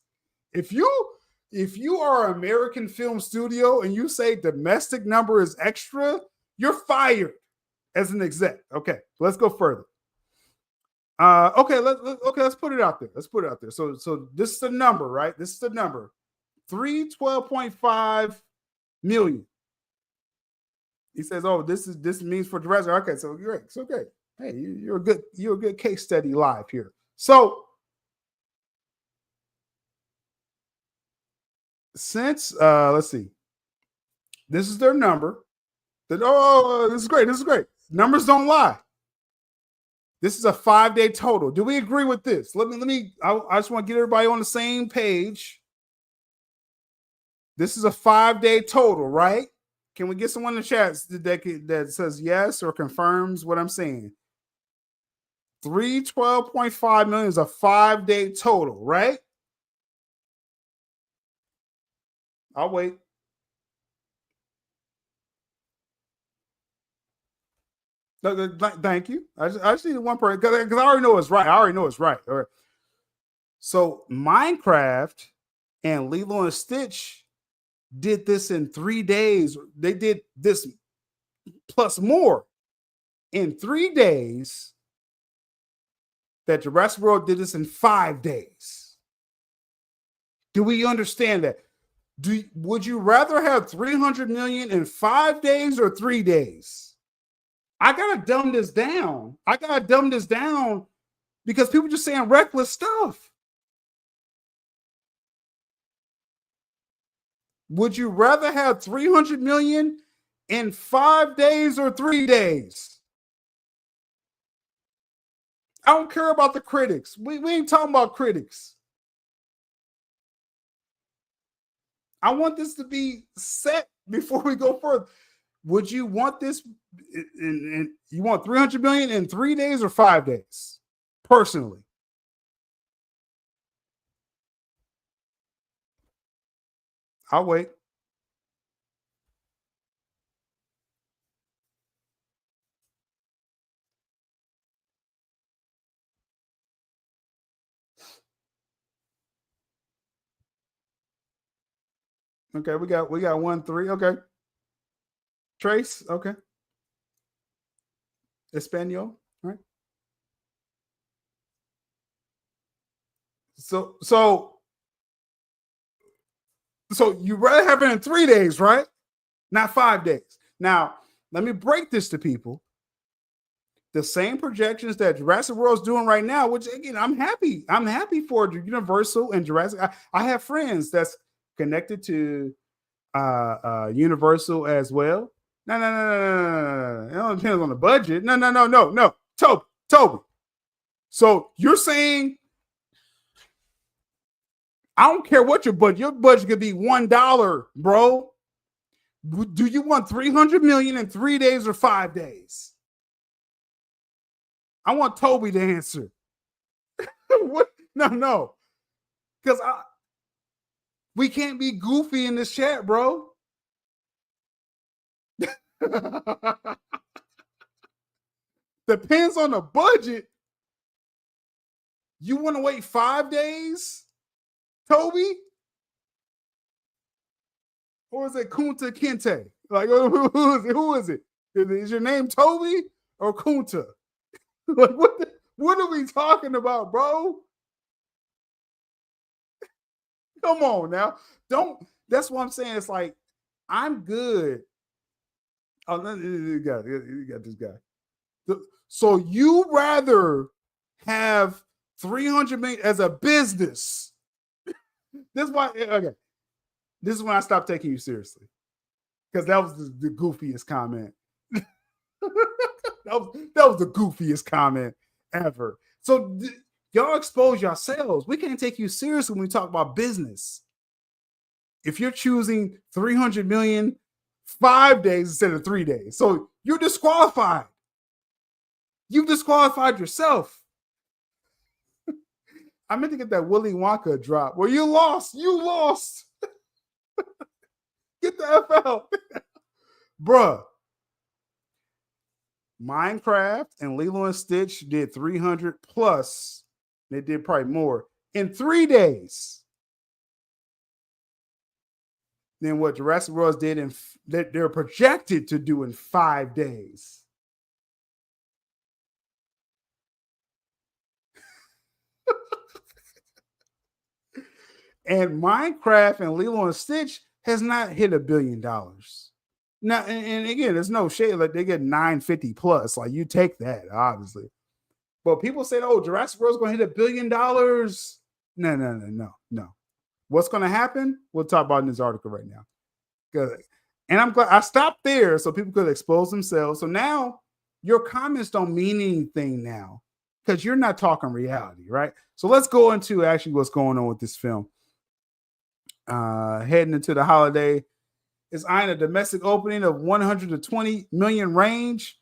If you are an American film studio and you say domestic number is extra, you're fired as an exec. Okay, let's go further. Okay, let's put it out there. So this is the number, right? This is the number. 312.5 million. He says, "Oh, this means for Jurassic." Okay, so great. So okay. Hey, you're a good case study live here. So since let's see, This is their number. This is great. This is great. Numbers don't lie. This is a 5-day total. Do we agree with this? I just want to get everybody on the same page. This is a 5-day total, right? Can we get someone in the chat that says yes or confirms what I'm saying? 312.5 million is a 5-day total, right? I'll wait. Thank you. I just need one person because I already know it's right. All right. So Minecraft and Lilo and Stitch did this in 3 days. They did this plus more in 3 days. That Jurassic World did this in 5 days. Do we understand that? Would you rather have 300 million in 5 days or 3 days? I gotta dumb this down. Because people just saying reckless stuff. Would you rather have 300 million in 5 days or 3 days? I don't care about the critics. We ain't talking about critics. I want this to be set before we go further. Would you want this? You want 300 million in 3 days or 5 days? Personally. I'll wait. Okay, we got 1-3. Okay. Trace, okay. Espanol, right? So you rather have it in 3 days, right? Not 5 days. Now, let me break this to people. The same projections that Jurassic World is doing right now, which again, I'm happy for Universal and Jurassic. I have friends that's connected to Universal as well. No. It all depends on the budget. No. Toby. So you're saying I don't care what your budget could be $1, bro. Do you want 300 million in 3 days or 5 days? I want Toby to answer. What? No. Because we can't be goofy in this chat, bro. Depends on the budget. You want to wait 5 days, Toby? Or is it Kunta Kinte? Like, who is it? Is your name Toby or Kunta? Like, what are we talking about, bro? Come on now. That's what I'm saying. It's like, I'm good. Oh, you got this guy. So you rather have 300 million as a business. This is why, okay. This is when I stopped taking you seriously. Because that was the goofiest comment. that was the goofiest comment ever. So y'all expose yourselves. We can't take you seriously when we talk about business. If you're choosing 300 million 5 days instead of 3 days. So you're disqualified. You disqualified yourself. I meant to get that Willy Wonka drop. Well, you lost. Get the F out. Bruh. Minecraft and Lilo and Stitch did 300 plus. They did probably more in 3 days than what Jurassic World did that they're projected to do in 5 days. And Minecraft and Lilo and Stitch has not hit $1 billion. Now, and again, there's no shade. Like, they get 950 plus. Like, you take that, obviously. But people say, "Oh, Jurassic World's going to hit $1 billion." No. What's going to happen? We'll talk about in this article right now. And I'm glad I stopped there so people could expose themselves. So now your comments don't mean anything now because you're not talking reality, right? So let's go into actually what's going on with this film. Heading into the holiday, it's eyeing a domestic opening of 120 million range,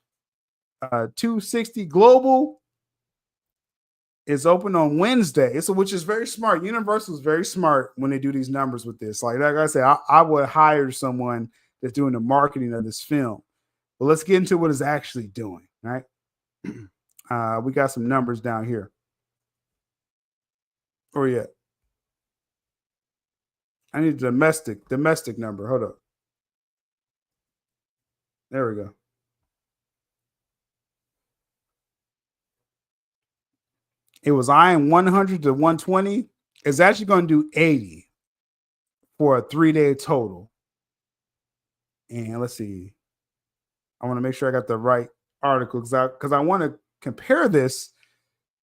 260 global. Is open on Wednesday, so which is very smart. Universal is very smart when they do these numbers with this. Like I said, I would hire someone that's doing the marketing of this film. But let's get into what it's actually doing. Right? We got some numbers down here. Or yeah, I need domestic number. Hold up. There we go. It was eyeing 100 to 120. It's actually going to do 80 for a 3-day total. And let's see. I want to make sure I got the right article because I want to compare this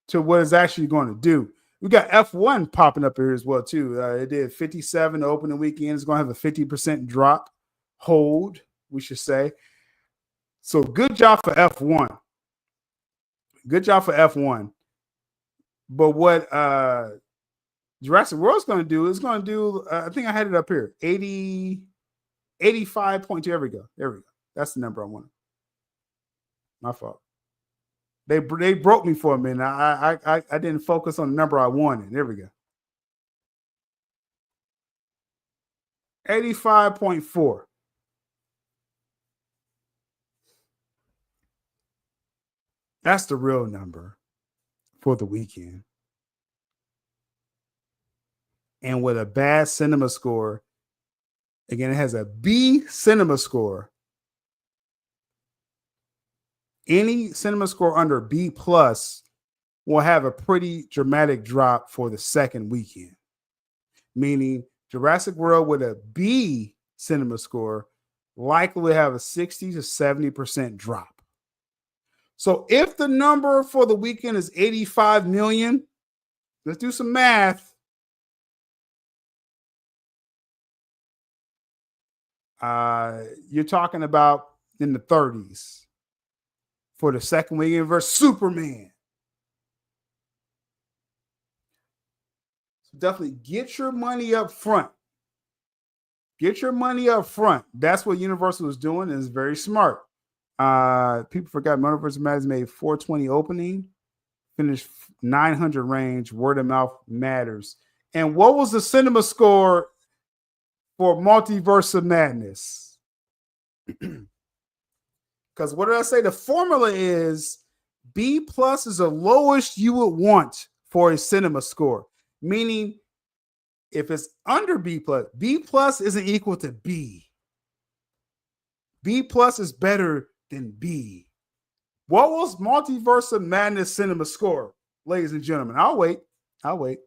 to what it's actually going to do. We got F1 popping up here as well too. It did 57 to open the weekend. It's going to have a 50% drop hold, we should say. So good job for F1. Good job for F1. But what Jurassic World's going to do is going to do, I think I had it up here, 85.2. There we go. That's the number I wanted. My fault. They broke me for a minute. I didn't focus on the number I wanted. There we go. 85.4. That's the real number for the weekend. And with a bad cinema score, again, it has a B cinema score. Any cinema score under B plus will have a pretty dramatic drop for the second weekend. Meaning Jurassic World with a B cinema score likely will have a 60 to 70% drop. So if the number for the weekend is 85 million, let's do some math. You're talking about in the 30s for the second weekend versus Superman. So definitely get your money up front. Get your money up front. That's what Universal is doing, and it's very smart. People forgot Universal Matters made 420 opening, finished 900 range. Word of mouth matters. And what was the cinema score for Multiverse of Madness? Because what did I say? The formula is B plus is the lowest you would want for a cinema score. Meaning, if it's under B plus isn't equal to B. B plus is better than B. What was Multiverse of Madness cinema score, ladies and gentlemen? I'll wait. I'll wait.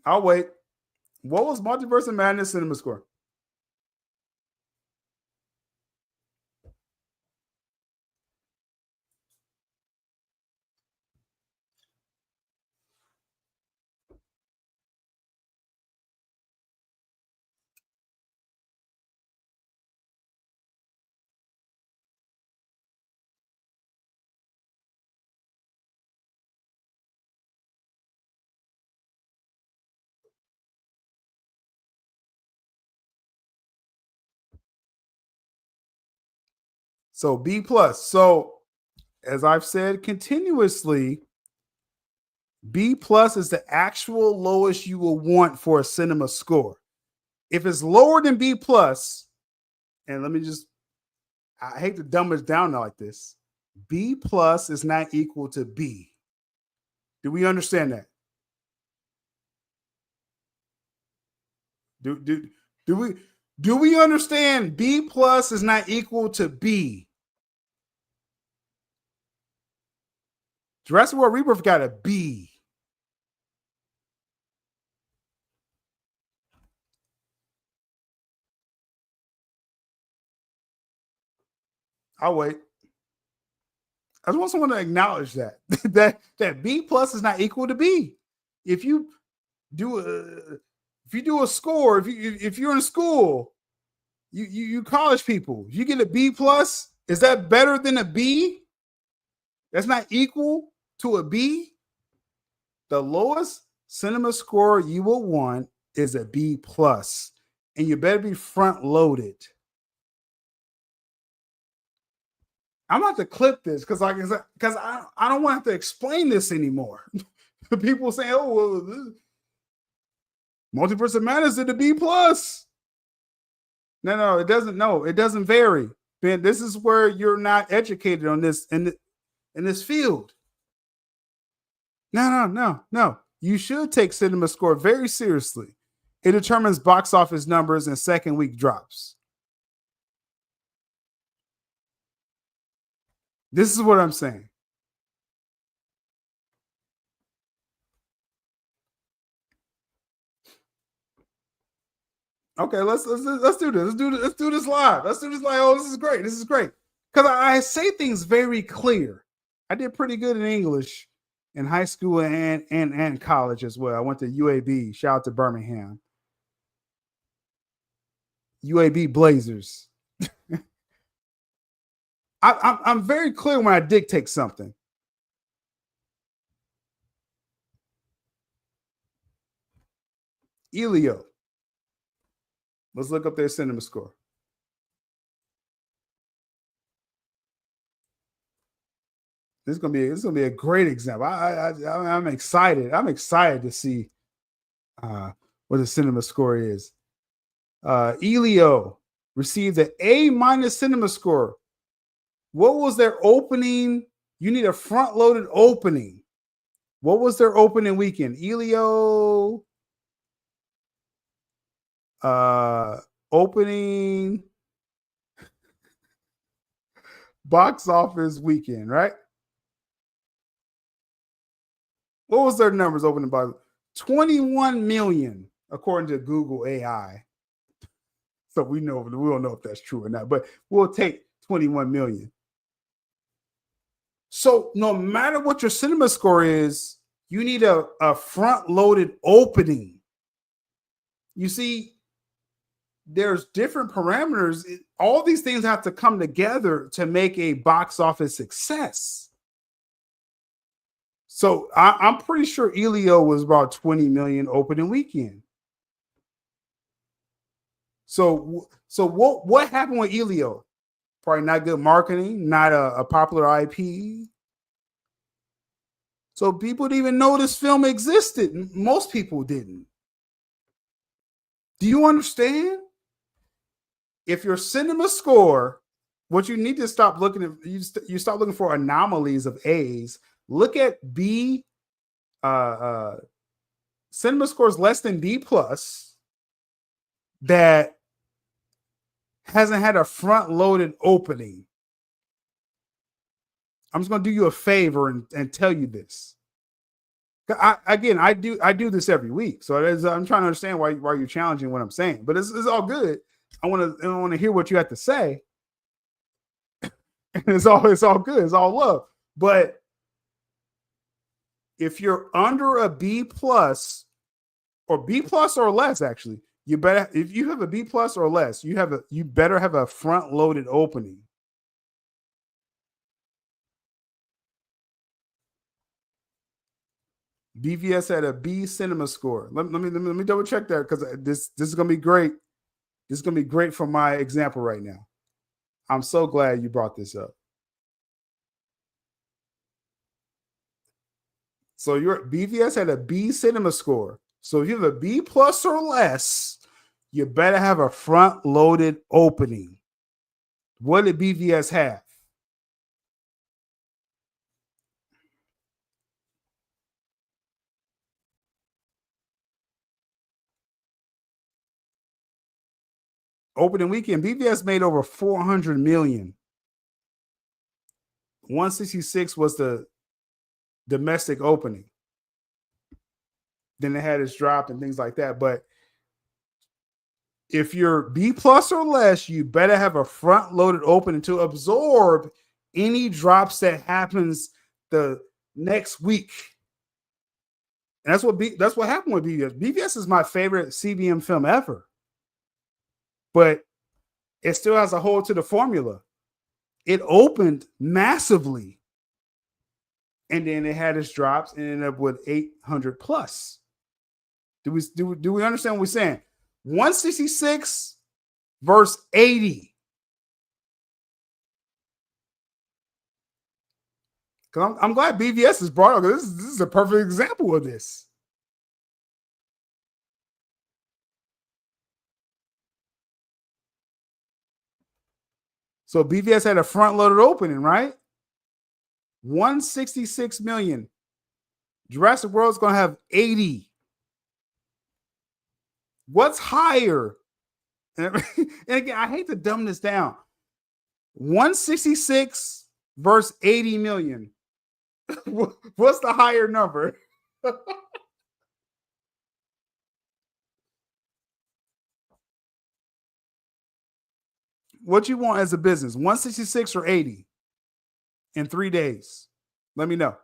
What was Multiverse of Madness cinema score? So B plus. So as I've said continuously, B plus is the actual lowest you will want for a cinema score. If it's lower than B plus, and I hate to dumb it down like this. B plus is not equal to B. Do we understand that? Do we understand B plus is not equal to B? Jurassic World Rebirth got a B. I'll wait. I just want someone to acknowledge that that B plus is not equal to B. If you if you do a score, if you're in school, you college people, you get a B plus, is that better than a B? That's not equal to a B. The lowest cinema score you will want is a B plus, and you better be front loaded. I'm about to clip this because I don't want to have to explain this anymore. People say, "Oh, well, multi-person madness did a B plus." No, it doesn't. No, it doesn't vary. Ben, this is where you're not educated on this in this field. No. You should take cinema score very seriously. It determines box office numbers and second week drops. This is what I'm saying. Okay, let's do this. Let's do this live. Let's do this live. Oh, this is great. This is great. Because I say things very clear. I did pretty good in English in high school and college as well. I went to UAB. Shout out to Birmingham. UAB Blazers. I'm very clear when I dictate something. Elio. Let's look up their cinema score. This is gonna be a great example. I'm excited. I'm excited to see what the cinema score is. Elio received an A- cinema score. What was their opening? You need a front-loaded opening. What was their opening weekend? Elio opening box office weekend, right? What was their numbers opening by? 21 million, according to Google AI. So we don't know if that's true or not, but we'll take 21 million. So no matter what your cinema score is, you need a front-loaded opening. You see, there's different parameters. All these things have to come together to make a box office success. So I'm pretty sure Elio was about 20 million opening weekend. So what happened with Elio? Probably not good marketing, not a popular IP. So people didn't even know this film existed. Most people didn't. Do you understand? If your cinema score, what you need to stop looking at, you stop looking for anomalies of A's. Look at B. Cinema scores less than B plus that hasn't had a front-loaded opening. I'm just going to do you a favor and tell you this. I do this every week, so I'm trying to understand why you're challenging what I'm saying. But it's all good. I want to hear what you have to say. And it's all good. It's all love. But if you're under a B plus or B plus or less, actually, you better, if you have a B plus or less, you better have a front loaded opening. BVS had a B cinema score. Let me double check that because this is gonna be great. This is gonna be great for my example right now. I'm so glad you brought this up. So your BVS had a B cinema score. So if you have a B plus or less, you better have a front loaded opening. What did BVS have? Opening weekend, BVS made over 400 million. 166 was the domestic opening. Then they had its drop and things like that. But if you're B plus or less, you better have a front loaded opening to absorb any drops that happens the next week. And that's what happened with BVS. BVS is my favorite CBM film ever. But it still has a hole to the formula. It opened massively. And then it had its drops and ended up with 800 plus. Do we understand what we're saying? 166 verse 80. Because I'm glad BVS is brought up. This is a perfect example of this. So BVS had a front-loaded opening, right? 166 million. Jurassic World is going to have 80. What's higher? And again, I hate to dumb this down. 166 versus 80 million. What's the higher number? What you want as a business, 166 or 80 in 3 days? Let me know.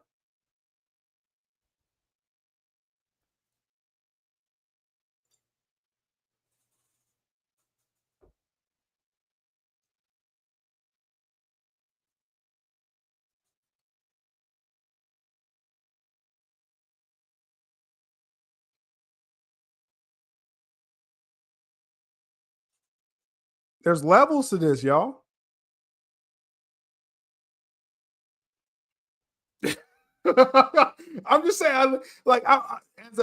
There's levels to this, y'all. I'm just saying,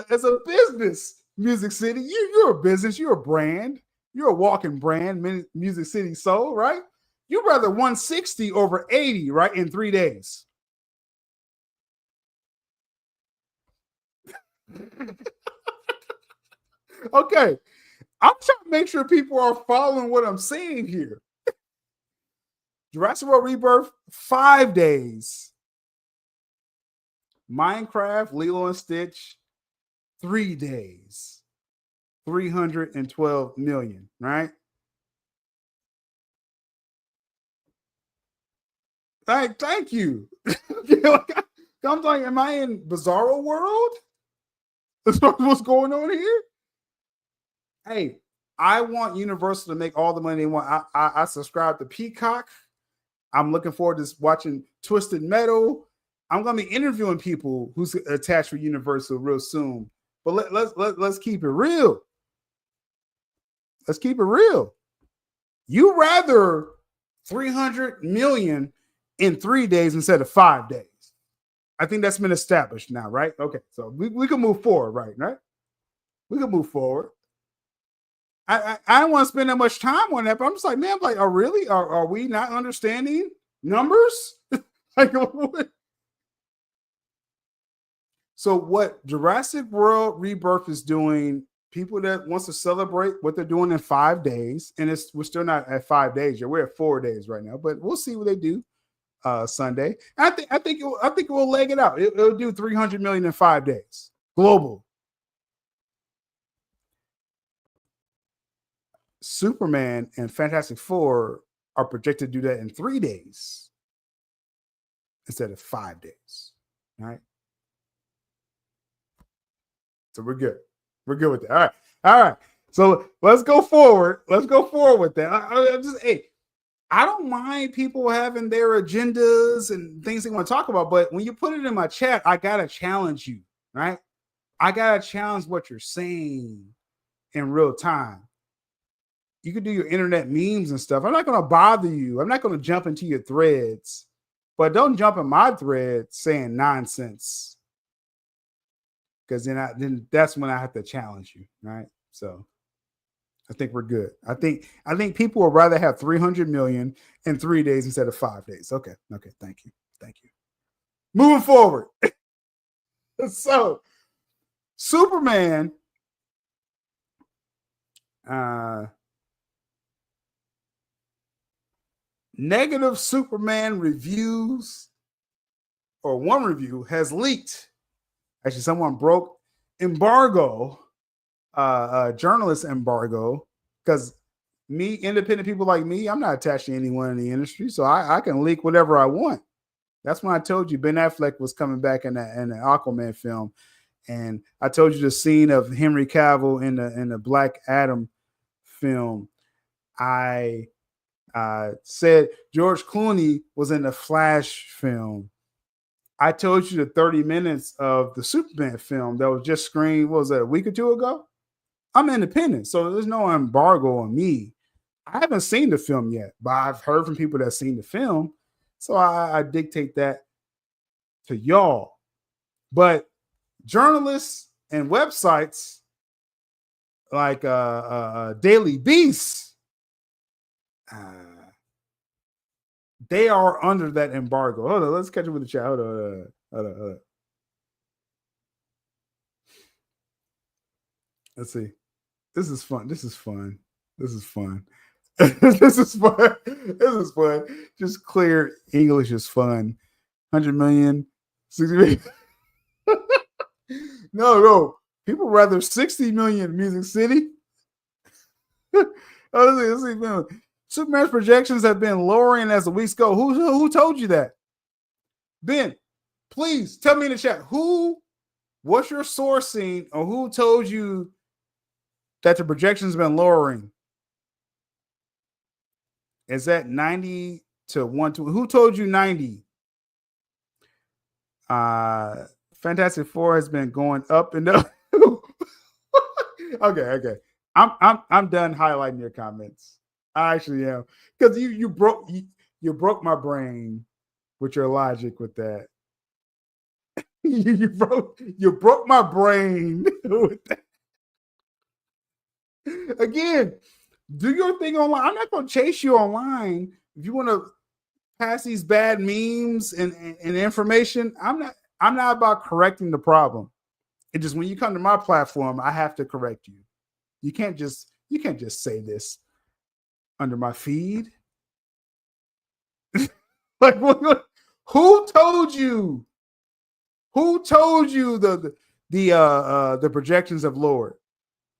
as a business, Music City, you're a business, you're a brand, you're a walking brand, Music City Soul, right? You'd rather 160 over 80, right, in 3 days. Okay, I'm trying to make sure people are following what I'm saying here. Jurassic World Rebirth, 5 days. Minecraft, Lilo and Stitch, 3 days. 312 million, right? Thank you. I'm like, am I in Bizarro World? That's what's going on here? Hey, I want Universal to make all the money they want. I subscribe to Peacock. I'm looking forward to watching Twisted Metal. I'm going to be interviewing people who's attached with Universal real soon. But let's keep it real. Let's keep it real. You rather 300 million in 3 days instead of 5 days. I think that's been established now, right? Okay, so we can move forward, right? We can move forward. I don't want to spend that much time on that, but I'm just like, man, I'm like, really? Are we not understanding numbers? Like, what? So what Jurassic World Rebirth is doing, people that wants to celebrate what they're doing in 5 days, and we're still not at 5 days yet. We're at 4 days right now, but we'll see what they do Sunday. I think it will leg it out. It'll do 300 million in 5 days global. Superman and Fantastic Four are projected to do that in 3 days instead of 5 days. All right. So we're good. We're good with that. All right. So let's go forward. Let's go forward with that. I don't mind people having their agendas and things they want to talk about, but when you put it in my chat, I gotta challenge you, right? I gotta challenge what you're saying in real time. You can do your internet memes and stuff. I'm not going to bother you. I'm not going to jump into your threads, but don't jump in my thread saying nonsense, because then that's when I have to challenge you, right? So I think we're good. I think people would rather have 300 million in 3 days instead of 5 days. Okay. Thank you. Moving forward. So Superman, negative Superman reviews, or one review has leaked. Actually, someone broke embargo, journalist embargo, because me, independent people like me, I'm not attached to anyone in the industry, so I can leak whatever I want. That's when I told you Ben Affleck was coming back in the Aquaman film, And I told you the scene of Henry Cavill in the Black Adam film. I said George Clooney was in the Flash film. I told you the 30 minutes of the Superman film that was just screened, what was that, a week or two ago? I'm independent, so there's no embargo on me. I haven't seen the film yet, but I've heard from people that have seen the film. So I dictate that to y'all. But journalists and websites like Daily Beast, they are under that embargo. Hold on, let's catch up with the chat. Hold on. Let's see. This is fun. This is fun. This is fun. Just clear English is fun. 100 million, 60 million. No. People rather 60 million Music City. Let's see. Superman's projections have been lowering as the weeks go. Who told you that? Ben, please tell me in the chat. What's your sourcing, or who told you that the projections have been lowering? Is that 90 to 120? Who told you 90? Fantastic Four has been going up and up. Okay. I'm done highlighting your comments. I actually am, because you broke my brain with your logic with that. you broke my brain with that. Again, do your thing online. I'm not going to chase you online. If you want to pass these bad memes and information, I'm not about correcting the problem. It just, when you come to my platform, I have to correct you. You can't just say this under my feed. Like, who told you? Who told you the projections have lowered?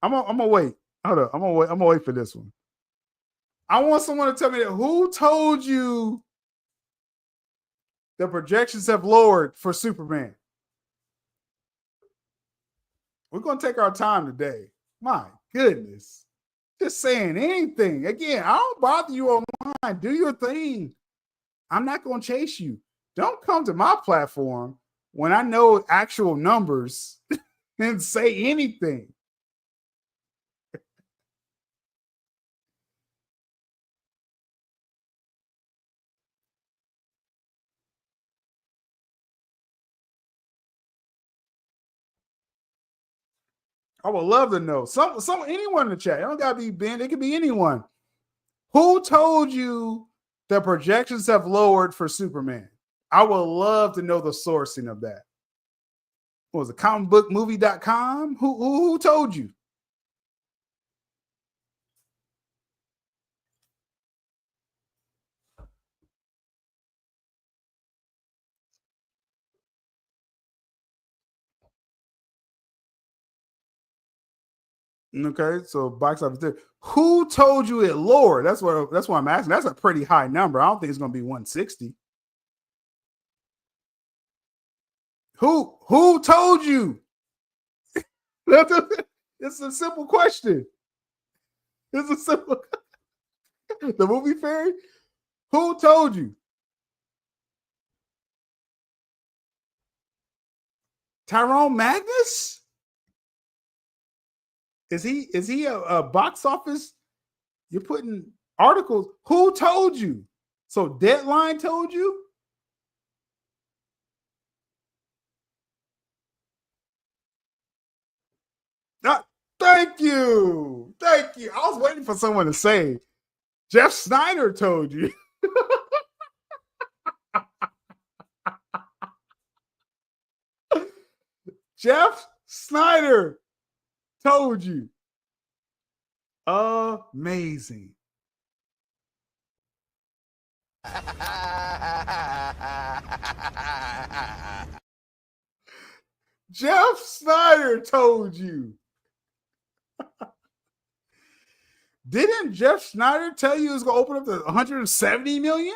I'm gonna wait. Hold on. I'm gonna wait for this one. I want someone to tell me that. Who told you the projections have lowered for Superman? We're gonna take our time today. My goodness. Just saying anything. Again, I don't bother you online. Do your thing. I'm not gonna chase you. Don't come to my platform when I know actual numbers and say anything. I would love to know. Anyone in the chat. It don't gotta be Ben. It could be anyone. Who told you the projections have lowered for Superman? I would love to know the sourcing of that. What was it, comicbookmovie.com? Who told you? Okay, so box office there. Who told you it lowered? That's what I'm asking. That's a pretty high number. I don't think it's going to be 160. Who told you? It's a simple question. It's a simple. The movie fairy. Who told you? Tyrone Magnus? Is he a box office? You're putting articles. Who told you? So Deadline told you? Thank you. I was waiting for someone to say Jeff Snyder told you. Jeff Snyder told you. Amazing. Jeff Snyder told you. Didn't Jeff Snyder tell you it was going to open up to 170 million?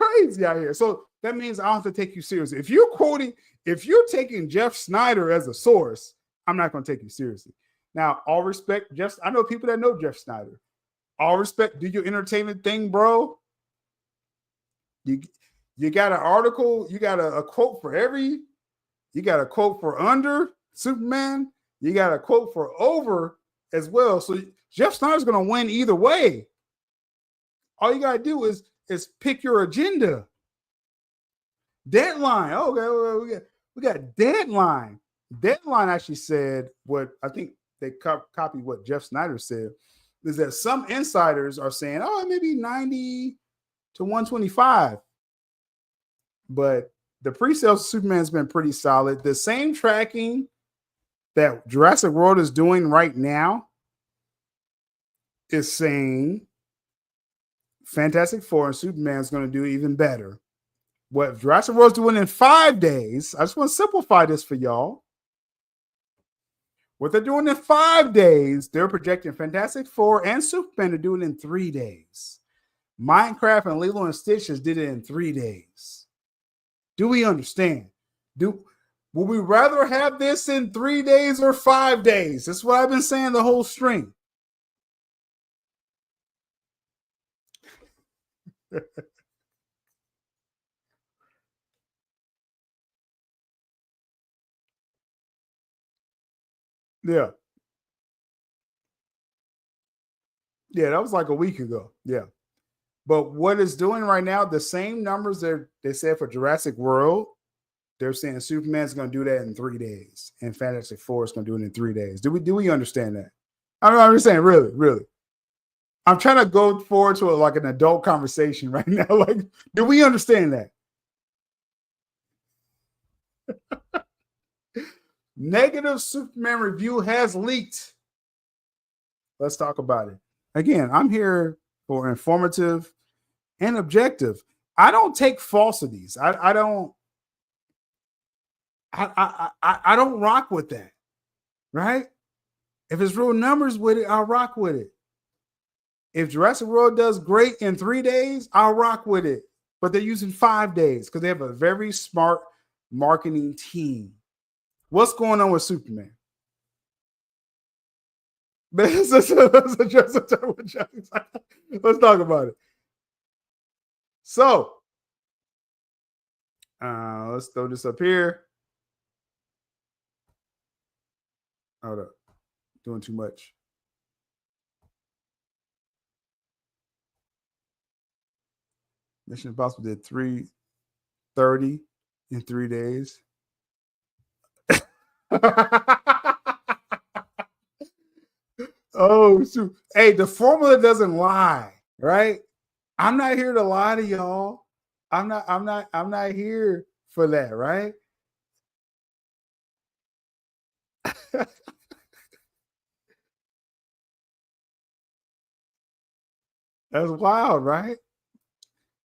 crazy out here. So that means I don't have to take you seriously. If you're taking Jeff Snyder as a source, I'm not going to take you seriously. Now, all respect, I know people that know Jeff Snyder. All respect, do your entertainment thing, bro. You got an article, you got a quote for you got a quote for under Superman, you got a quote for over as well. So Jeff Snyder's going to win either way. All you got to do is pick your agenda. Deadline. Okay, we got Deadline. Deadline actually said what I think they copied what Jeff Snyder said, is that some insiders are saying, maybe 90 to 125. But the pre-sales of Superman has been pretty solid. The same tracking that Jurassic World is doing right now is saying Fantastic Four and Superman is going to do even better. What Jurassic World is doing in 5 days, I just want to simplify this for y'all. What they're doing in 5 days, they're projecting Fantastic Four and Superman to do it in 3 days. Minecraft and Lilo and Stitch did it in 3 days. Do we understand? Would we rather have this in 3 days or 5 days? That's what I've been saying the whole string. Yeah. Yeah, that was like a week ago. Yeah. But what it's doing right now, the same numbers they said for Jurassic World, they're saying Superman's going to do that in 3 days, and Fantastic Four is going to do it in 3 days. Do we understand that? I'm understand, really. I'm trying to go forward to like an adult conversation right now. Like, do we understand that? Negative Superman review has leaked. Let's talk about it. Again, I'm here for informative and objective. I don't take falsities. I don't rock with that, right? If it's real numbers with it, I'll rock with it. If Jurassic World does great in 3 days, I'll rock with it. But they're using 5 days because they have a very smart marketing team. What's going on with Superman? Let's talk about it. So, let's throw this up here. Hold up. Doing too much. Mission Impossible did 330 in 3 days. Oh, shoot. Hey, the formula doesn't lie, right? I'm not here to lie to y'all. I'm not here for that, right? That's wild, right?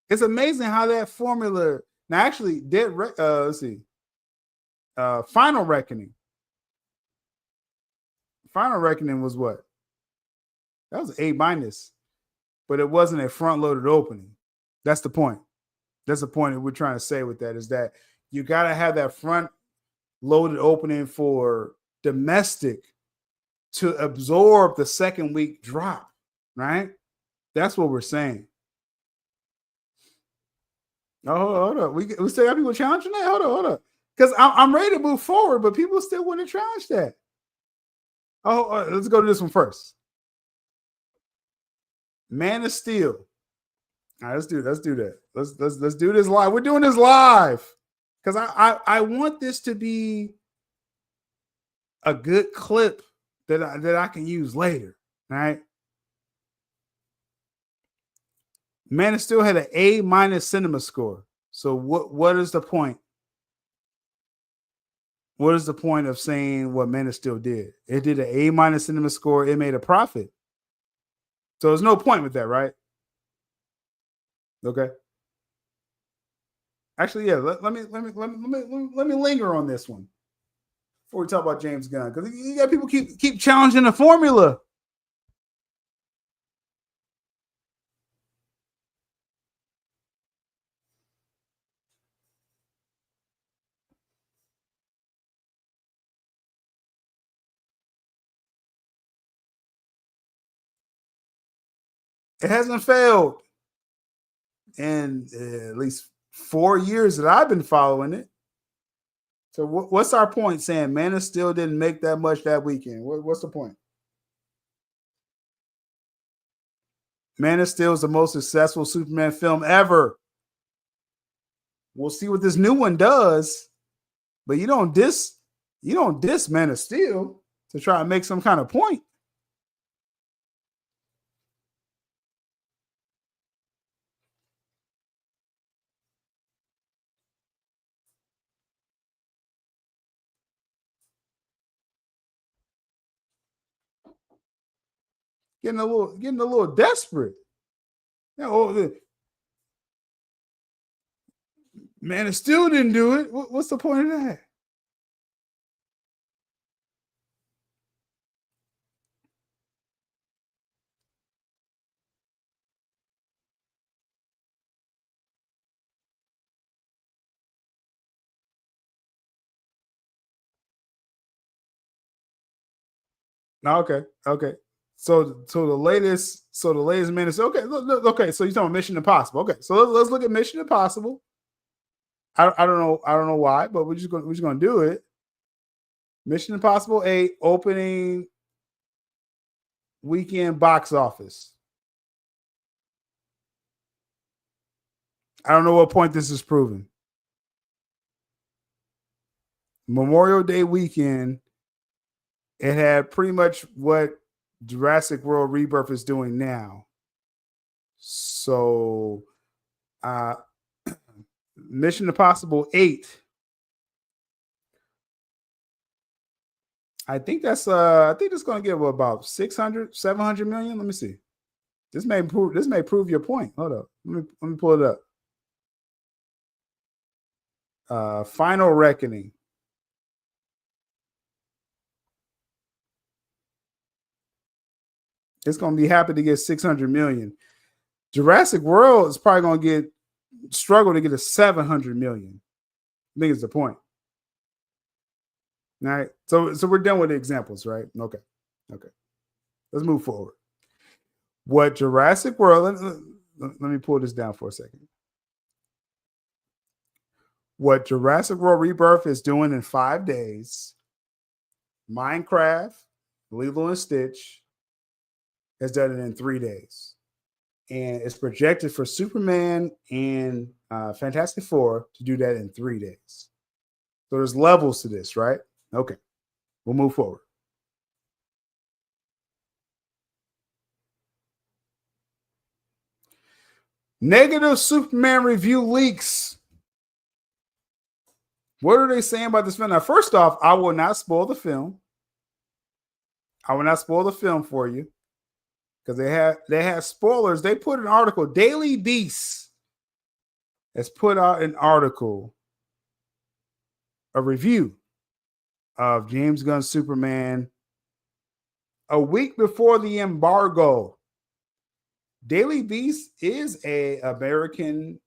It's amazing how that formula now actually did. Let's see. Final Reckoning. Final Reckoning was what? That was A-, but it wasn't a front-loaded opening. That's the point. That's the point that we're trying to say with that, is that you got to have that front-loaded opening for domestic to absorb the second week drop, right? That's what we're saying. Oh, hold up. We still got people challenging that? Hold up. Because I'm ready to move forward, but people still want to challenge that. Let's go to this one first. Man of Steel. All right, let's do that. Let's do this live. We're doing this live because I want this to be a good clip that I can use later. All right. Man of Steel had an A- cinema score. So what is the point? What is the point of saying what Man of Steel did? It did an A- cinema score. It made a profit. So there's no point with that, right? Okay. Actually, yeah. Let me linger on this one before we talk about James Gunn, because you got people keep challenging the formula. It hasn't failed in at least 4 years that I've been following it. So what's our point saying Man of Steel didn't make that much that weekend? What's the point? Man of Steel is the most successful Superman film ever. We'll see what this new one does, but you don't diss Man of Steel to try to make some kind of point. Getting a little desperate. Man of Steel didn't do it. What's the point of that? Okay. So the latest Man of Steel. Okay. So you're talking about Mission Impossible. Okay, so let's look at Mission Impossible. I don't know why, but we're just gonna do it. Mission Impossible 8 opening weekend box office. I don't know what point this is proving. Memorial Day weekend, it had pretty much what Jurassic World Rebirth is doing now. So Mission Impossible 8. I think it's going to give about 600, 700 million. Let me see. This may prove your point. Hold up. Let me pull it up. Final Reckoning. It's going to be happy to get 600 million. Jurassic World is probably going to struggle to get a 700 million. I think it's the point. All right. So we're done with the examples, right? Okay. Let's move forward. What Jurassic World, let me pull this down for a second. What Jurassic World Rebirth is doing in 5 days, Minecraft, Lilo and Stitch has done it in 3 days. And it's projected for Superman and Fantastic Four to do that in 3 days. So there's levels to this, right? Okay. We'll move forward. Negative Superman review leaks. What are they saying about this film? Now, first off, I will not spoil the film. I will not spoil the film for you because they had spoilers. They put an article. Daily Beast has put out an article, a review of James Gunn's Superman a week before the embargo. Daily Beast is a American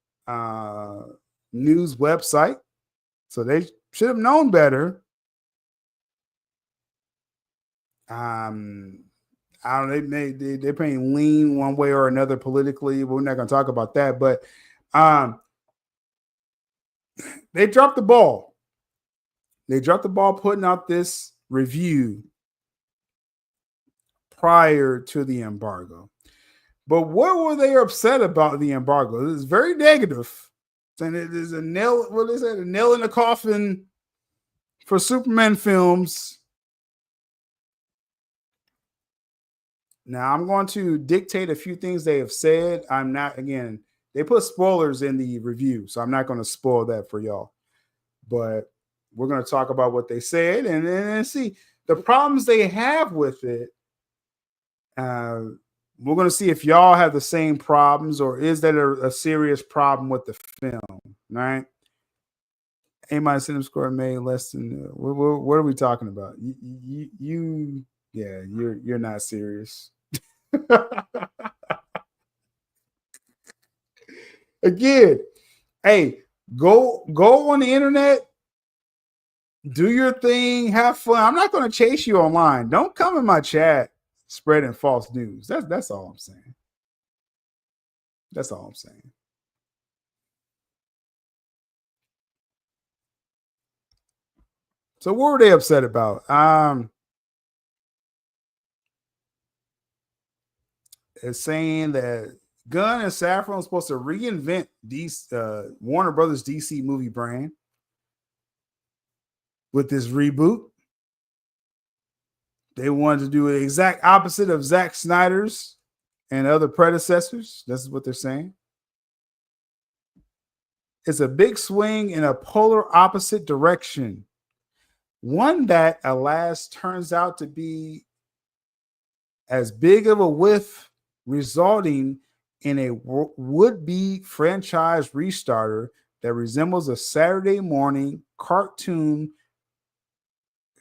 news website, so they should have known better. I don't know. They're paying lean one way or another politically. We're not going to talk about that, but they dropped the ball. They dropped the ball putting out this review prior to the embargo. But what were they upset about the embargo? It is very negative. And it is a nail, what is it? A nail in the coffin for Superman films. Now, I'm going to dictate a few things they have said. I'm not, again, they put spoilers in the review, so I'm not going to spoil that for y'all. But we're going to talk about what they said and then see the problems they have with it. We're going to see if y'all have the same problems or is that a serious problem with the film, right? A- cinema score made less than, what are we talking about? You're not serious. Again, hey, go on the internet, do your thing, have fun. I'm not going to chase you online. Don't come in my chat spreading false news. That's all I'm saying. That's all I'm saying. So what were they upset about? It's saying that Gunn and Safran are supposed to reinvent Warner Brothers DC movie brand with this reboot. They wanted to do the exact opposite of Zack Snyder's and other predecessors. This is what they're saying. It's a big swing in a polar opposite direction. One that, alas, turns out to be as big of a whiff, resulting in a would-be franchise restarter that resembles a Saturday morning cartoon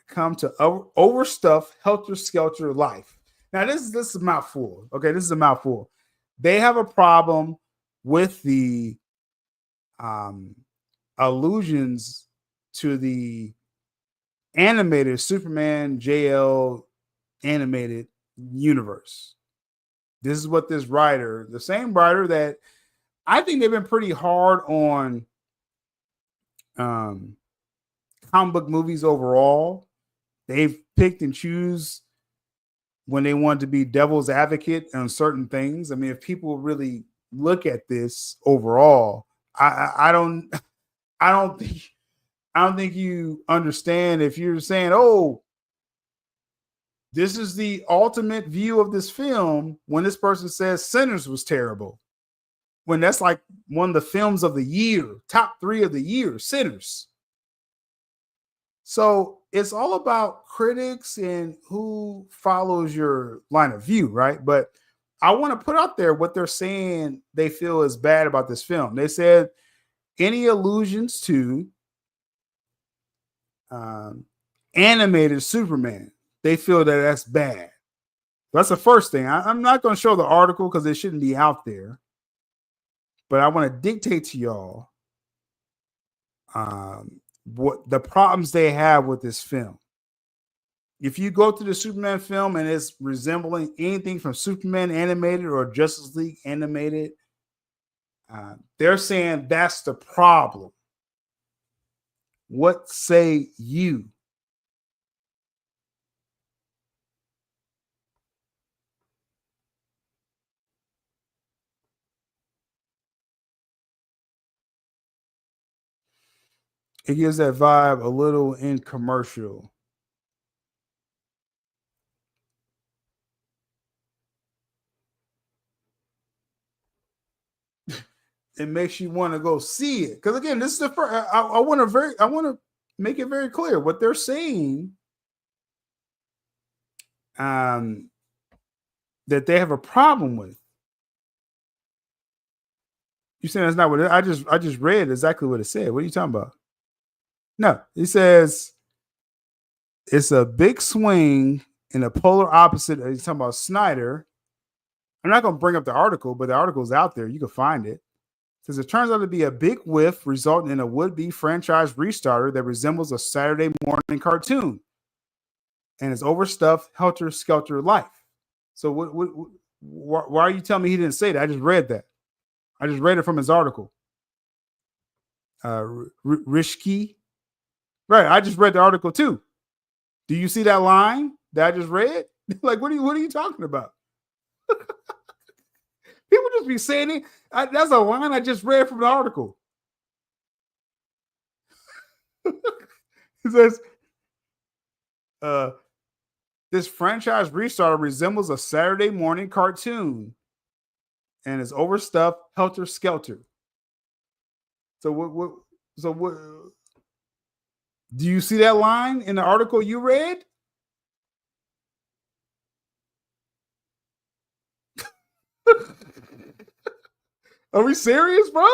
come to overstuffed, helter-skelter life. Now, this is a mouthful. Okay, this is a mouthful. They have a problem with the allusions to the animated Superman JL animated universe. This is what this writer, the same writer that I think they've been pretty hard on comic book movies overall. They've picked and choose when they want to be devil's advocate on certain things. I mean, if people really look at this overall, I don't think you understand if you're saying, oh, this is the ultimate view of this film when this person says Sinners was terrible. When that's like one of the films of the year, top 3 of the year, Sinners. So it's all about critics and who follows your line of view, right? But I want to put out there what they're saying they feel is bad about this film. They said any allusions to animated Superman, they feel that that's bad. That's the first thing. I'm not going to show the article because it shouldn't be out there. But I want to dictate to y'all what the problems they have with this film. If you go to the Superman film and it's resembling anything from Superman animated or Justice League animated, they're saying that's the problem. What say you? It gives that vibe a little in commercial. It makes you want to go see it. Because again, this is the first. I want to make it very clear what they're saying. That they have a problem with. You saying that's not what I just read exactly what it said. What are you talking about? No, it says it's a big swing in a polar opposite. He's talking about Snyder. I'm not going to bring up the article, but the article's out there. You can find it. It says it turns out to be a big whiff, resulting in a would-be franchise restarter that resembles a Saturday morning cartoon, and it's overstuffed, helter-skelter life. So why are you telling me he didn't say that? I just read that. I just read it from his article. Rishki. Right. I just read the article too. Do you see that line that I just read? Like, what are you talking about? People just be saying it. That's a line I just read from the article. It says, this franchise restarter resembles a Saturday morning cartoon and is overstuffed, helter skelter. So what do you see that line in the article you read? Are we serious, bro?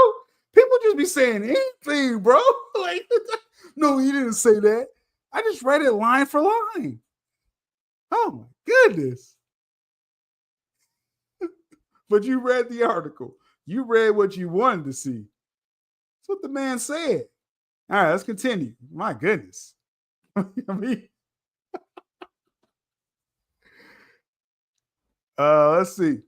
People just be saying anything, bro. Like, no, he didn't say that. I just read it line for line. Oh my goodness. But you read the article. You read what you wanted to see. That's what the man said. All right, let's continue. My goodness. I mean, let's see.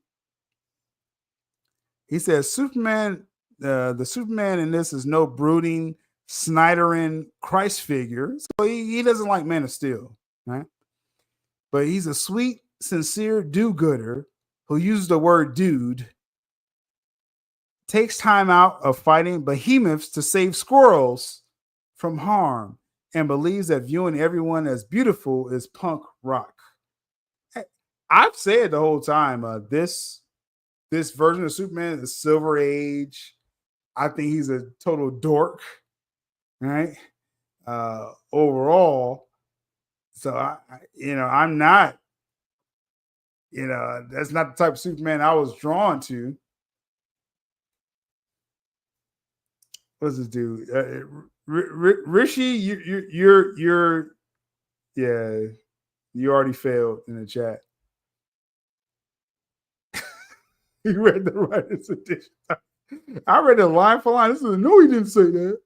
He says Superman, the Superman in this is no brooding, Snyderian Christ figure. So he doesn't like Man of Steel, right? But he's a sweet, sincere do-gooder who uses the word dude, takes time out of fighting behemoths to save squirrels from harm, and believes that viewing everyone as beautiful is punk rock. I've said the whole time, this version of Superman is the Silver Age. I think he's a total dork, right? Overall, so I'm not, that's not the type of Superman I was drawn to. What's this dude? Rishi, you're, yeah, you already failed in the chat. You read the writer's edition. I read it line for line. This is no, he didn't say that.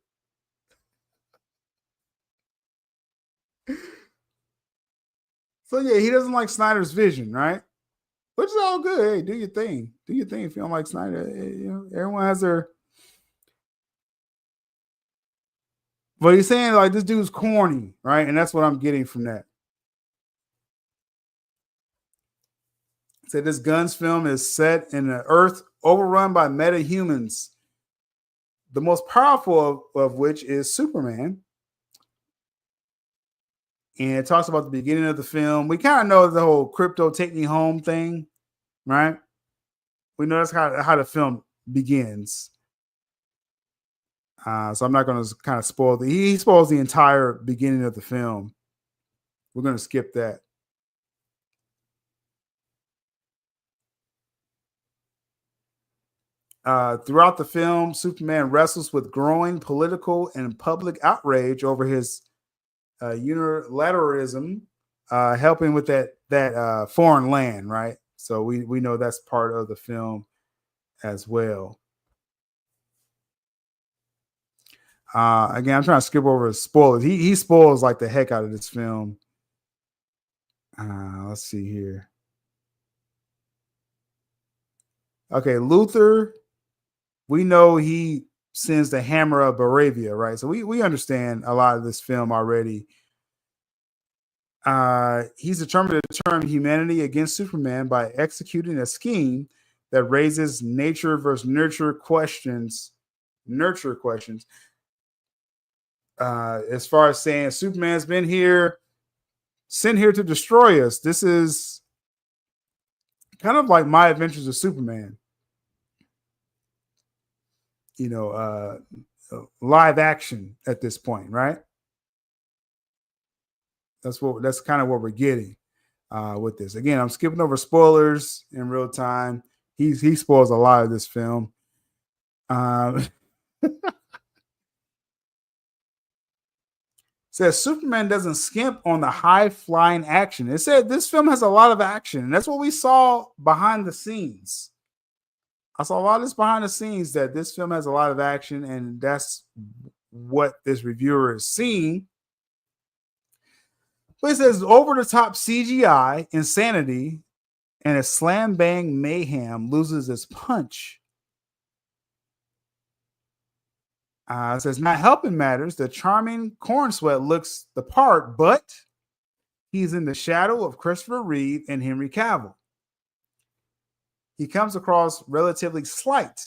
So yeah, he doesn't like Snyder's vision, right? Which is all good. Hey, do your thing. Do your thing if you don't like Snyder. Everyone has their. But he's saying like this dude's corny, right? And that's what I'm getting from that. Said this Gunn's film is set in an Earth overrun by meta-humans, the most powerful of which is Superman. And it talks about the beginning of the film. We kind of know the whole crypto take me home thing, right? We know that's how the film begins. So I'm not going to kind of spoil he spoils the entire beginning of the film. We're going to skip that. Throughout the film, Superman wrestles with growing political and public outrage over his unilateralism, helping with that foreign land, right? So we know that's part of the film as well. Again, I'm trying to skip over spoilers. He spoils like the heck out of this film. Let's see here. Okay, Luthor. We know he sends the hammer of Baravia, right? So we understand a lot of this film already. He's determined to turn humanity against Superman by executing a scheme that raises nature versus nurture questions. As far as saying Superman's been here, sent here to destroy us. This is kind of like My Adventures of Superman. Live action at this point, right? That's kind of what we're getting with this. Again, I'm skipping over spoilers in real time. He spoils a lot of this film. Says Superman doesn't skimp on the high flying action. It said this film has a lot of action, and that's what we saw behind the scenes. I saw a lot of this behind the scenes that this film has a lot of action, and that's what this reviewer is seeing. But it says over the top CGI, insanity, and a slam bang mayhem loses its punch. It says not helping matters. The charming Corn Sweat looks the part, but he's in the shadow of Christopher Reeve and Henry Cavill. He comes across relatively slight.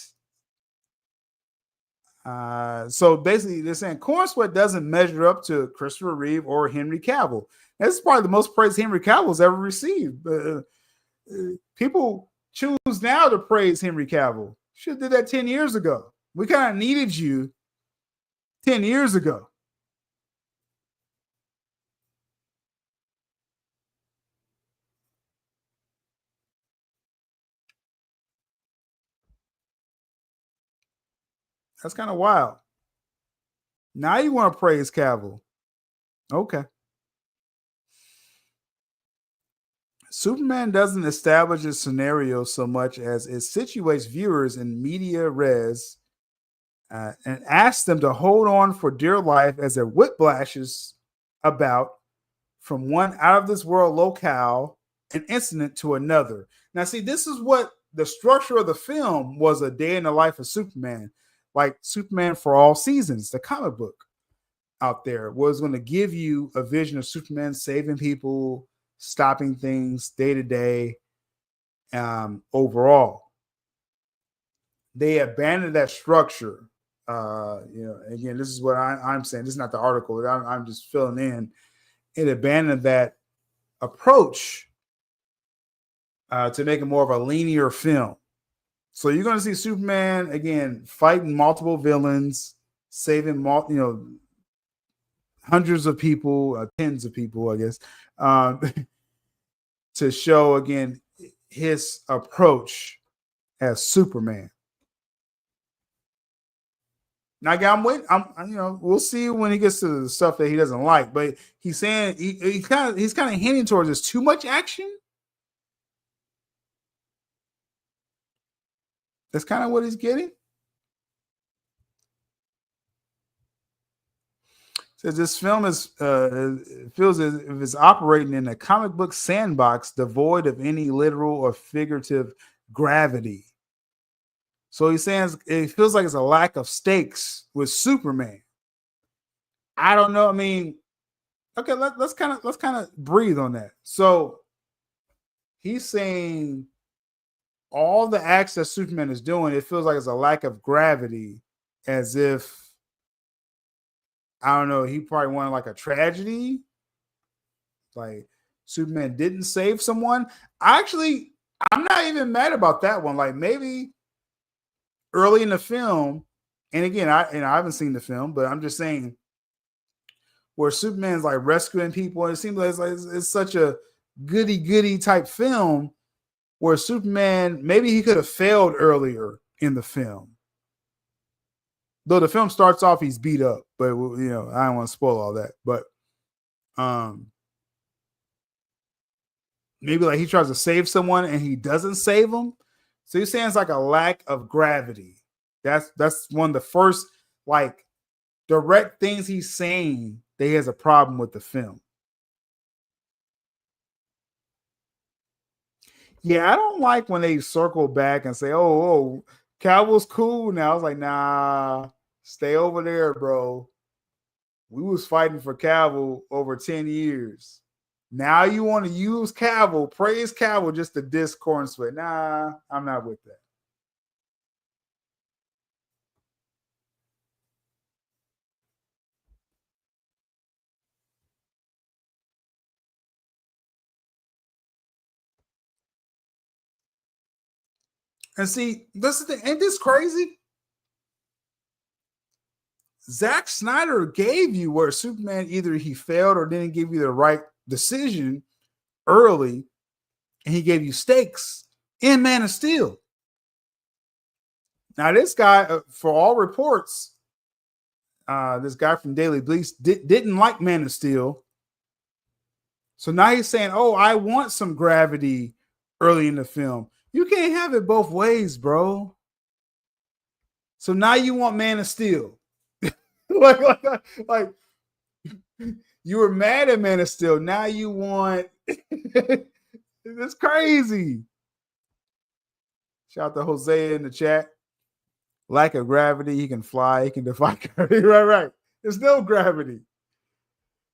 So basically, they're saying Corn Sweat doesn't measure up to Christopher Reeve or Henry Cavill. This is probably the most praise Henry Cavill's ever received. People choose now to praise Henry Cavill. Should have did that 10 years ago. We kind of needed you 10 years ago. That's kind of wild. Now you want to praise Cavill. Okay. Superman doesn't establish a scenario so much as it situates viewers in media res and asks them to hold on for dear life as their whiplashes about from one out of this world locale, an incident to another. Now, see, this is what the structure of the film was a day in the life of Superman, like Superman for All Seasons, the comic book out there was going to give you a vision of Superman saving people, stopping things day to day. Overall, they abandoned that structure. Again, this is what I'm saying. This is not the article. I'm just filling in. It abandoned that approach to make it more of a linear film. So you're going to see Superman again fighting multiple villains, saving hundreds of people, tens of people, I guess, to show again his approach as Superman. Now, again, we'll see when he gets to the stuff that he doesn't like, but he's saying he's kind of hinting towards this too much action. That's kind of what he's getting. Says this film feels as if it's operating in a comic book sandbox devoid of any literal or figurative gravity. So he's saying it feels like it's a lack of stakes with Superman. I don't know. I mean, okay, let's kind of breathe on that. So he's saying all the acts that Superman is doing, it feels like it's a lack of gravity, as if, I don't know, he probably wanted like a tragedy. Like Superman didn't save someone. I'm not even mad about that one. Like maybe early in the film, and again, I haven't seen the film, but I'm just saying where Superman's like rescuing people, and it seems like it's such a goody type film where Superman, maybe he could have failed earlier in the film. Though the film starts off, he's beat up, but I don't want to spoil all that. But maybe like he tries to save someone and he doesn't save them. So he's saying it's like a lack of gravity. That's one of the first like direct things he's saying that he has a problem with the film. Yeah, I don't like when they circle back and say, oh, Cavill's cool now. I was like, nah, stay over there, bro. We was fighting for Cavill over 10 years. Now you want to use Cavill, praise Cavill just to diss Corn Sweat. Nah, I'm not with that. And see, this is ain't this crazy? Zack Snyder gave you where Superman either he failed or didn't give you the right decision early, and he gave you stakes in Man of Steel. Now, this guy, for all reports, this guy from Daily Beast didn't like Man of Steel. So now he's saying, oh, I want some gravity early in the film. You can't have it both ways, bro. So now you want Man of Steel. like you were mad at Man of Steel. Now you want it's crazy. Shout out to Jose in the chat. Lack of gravity. He can fly. He can defy gravity. Right. There's no gravity.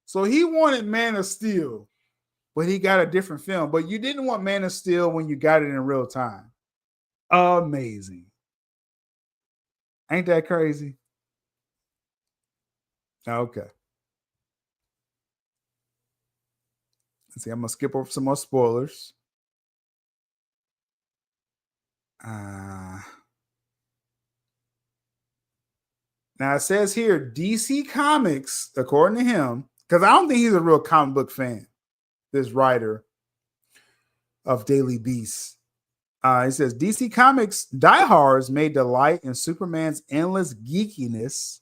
So he wanted Man of Steel, but he got a different film. But you didn't want Man of Steel when you got it in real time. Amazing. Ain't that crazy? Okay. Let's see. I'm going to skip over some more spoilers. Now it says here, DC Comics, according to him, because I don't think he's a real comic book fan, this writer of Daily Beast. He says, DC Comics diehards may delight in Superman's endless geekiness,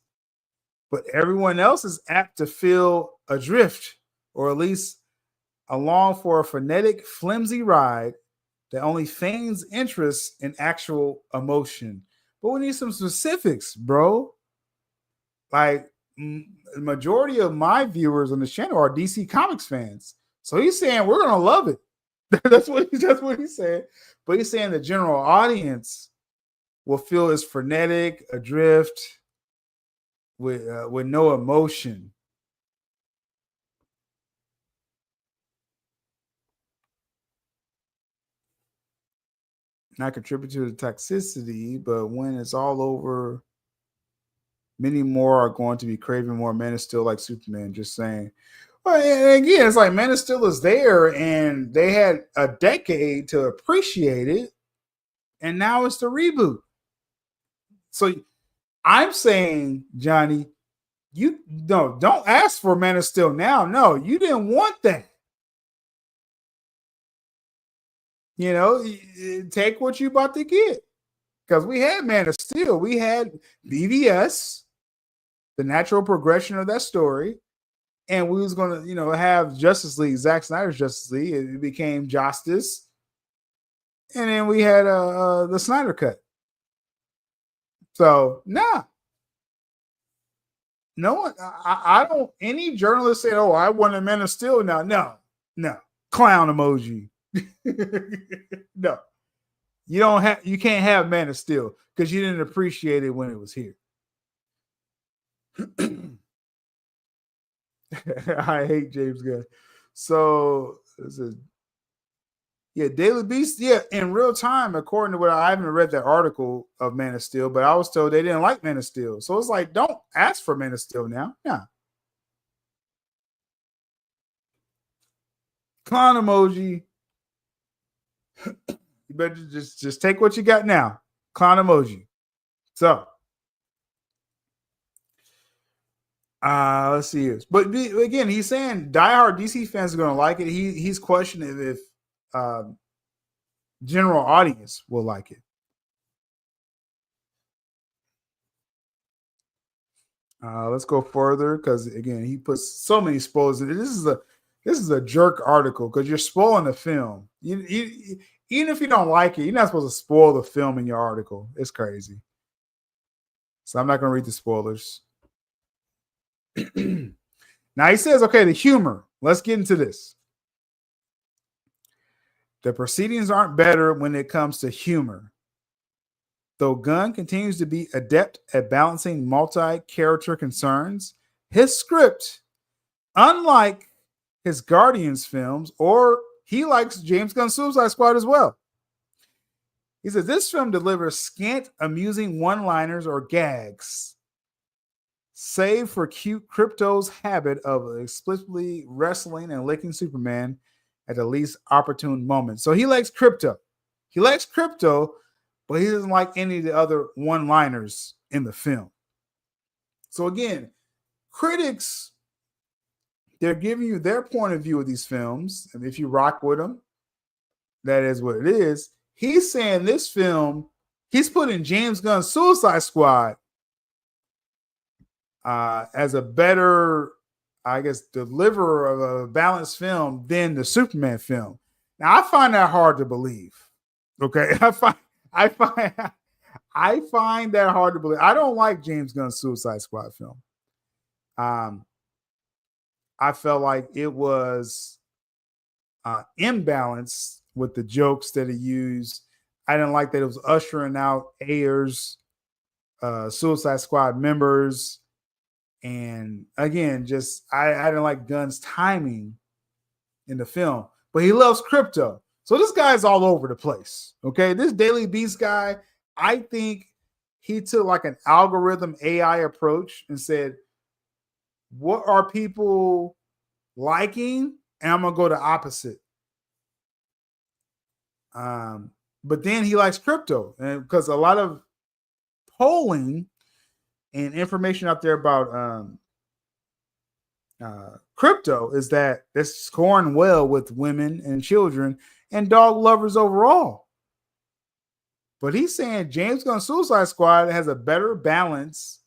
but everyone else is apt to feel adrift, or at least along for a frenetic, flimsy ride that only feigns interest in actual emotion. But we need some specifics, bro. Like, the majority of my viewers on the channel are DC Comics fans. So he's saying we're going to love it. That's what he said. But he's saying the general audience will feel it's frenetic, adrift, with no emotion. Not contribute to the toxicity, but when it's all over, many more are going to be craving more Man of Steel like Superman. Just saying. Well, and again, it's like Man of Steel is there, and they had a decade to appreciate it, and now it's the reboot. So I'm saying, Johnny, don't ask for Man of Steel now. No, you didn't want that. You know, take what you about to get. Because we had Man of Steel. We had BVS, the natural progression of that story. And we was going to, have Justice League, Zack Snyder's Justice League. It became Justice. And then we had the Snyder Cut. So, nah. No one, I don't, any journalist said, oh, I want a Man of Steel now. No. Clown emoji. No. You can't have Man of Steel because you didn't appreciate it when it was here. I hate James Gunn. So Daily Beast, in real time, according to what I haven't read that article of Man of Steel, but I was told they didn't like Man of Steel. So it's like, don't ask for Man of Steel now. Nah. Clown emoji. You better just take what you got now. Clown emoji. So let's see this. But again, he's saying diehard DC fans are going to like it. He's questioning if general audience will like it. Let's go further because again, he puts so many spoilers in it. This is a jerk article because you're spoiling the film. Even if you don't like it, you're not supposed to spoil the film in your article. It's crazy. So I'm not going to read the spoilers. Now he says, okay, the humor. Let's get into this. The proceedings aren't better when it comes to humor. Though Gunn continues to be adept at balancing multi-character concerns, his script, unlike his Guardians films, or he likes James Gunn's Suicide Squad as well. He says this film delivers scant, amusing one-liners or gags, save for cute Crypto's habit of explicitly wrestling and licking Superman at the least opportune moment. So he likes Crypto. He likes Crypto, but he doesn't like any of the other one-liners in the film. So again, critics, they're giving you their point of view of these films. And if you rock with them, that is what it is. He's saying this film, he's putting James Gunn's Suicide Squad as a better, I guess, deliverer of a balanced film than the Superman film. Now, I find that hard to believe. Okay. I find that hard to believe. I don't like James Gunn's Suicide Squad film. I felt like it was imbalanced with the jokes that he used. I didn't like that it was ushering out Ayer's Suicide Squad members. And again, I didn't like Gunn's timing in the film. But he loves Crypto. So this guy's all over the place. Okay, this Daily Beast guy, I think he took like an algorithm AI approach and said, what are people liking? And I'm going to go the opposite. But then he likes Crypto. And because a lot of polling and information out there about Crypto is that it's scoring well with women and children and dog lovers overall. But he's saying James Gunn's Suicide Squad has a better balance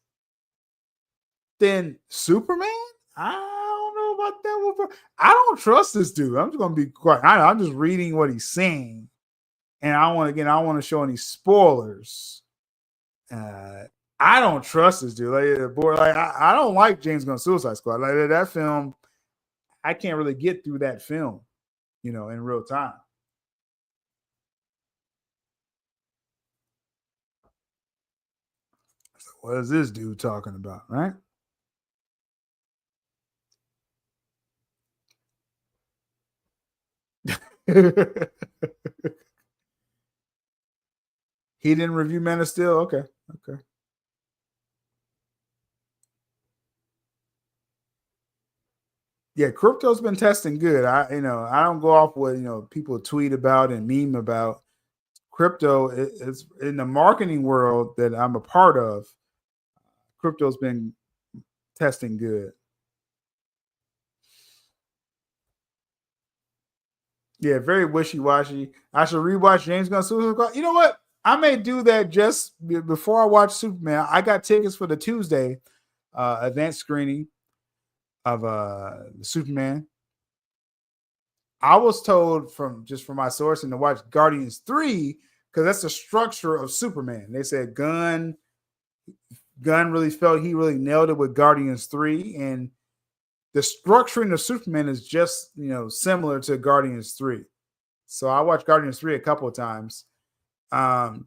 than Superman. I don't know about that one. I don't trust this dude. I'm just going to be quite honest. I'm just reading what he's saying. And I want to show any spoilers. I don't trust this dude. I don't like James Gunn's Suicide Squad. Like that film, I can't really get through that film, in real time. what is this dude talking about, right? He didn't review Man of Steel? Okay. Yeah, crypto's been testing good. I don't go off what people tweet about and meme about. Crypto is in the marketing world that I'm a part of. Crypto's been testing good. Yeah, very wishy-washy. I should rewatch James Gunn Suicide Squad. You know what? I may do that just before I watch Superman. I got tickets for the Tuesday event screening of Superman. I was told from my sourcing to watch Guardians 3 because that's the structure of Superman. They said Gunn really felt he really nailed it with Guardians 3, and the structuring of Superman is just similar to Guardians 3. So I watched Guardians 3 a couple of times. I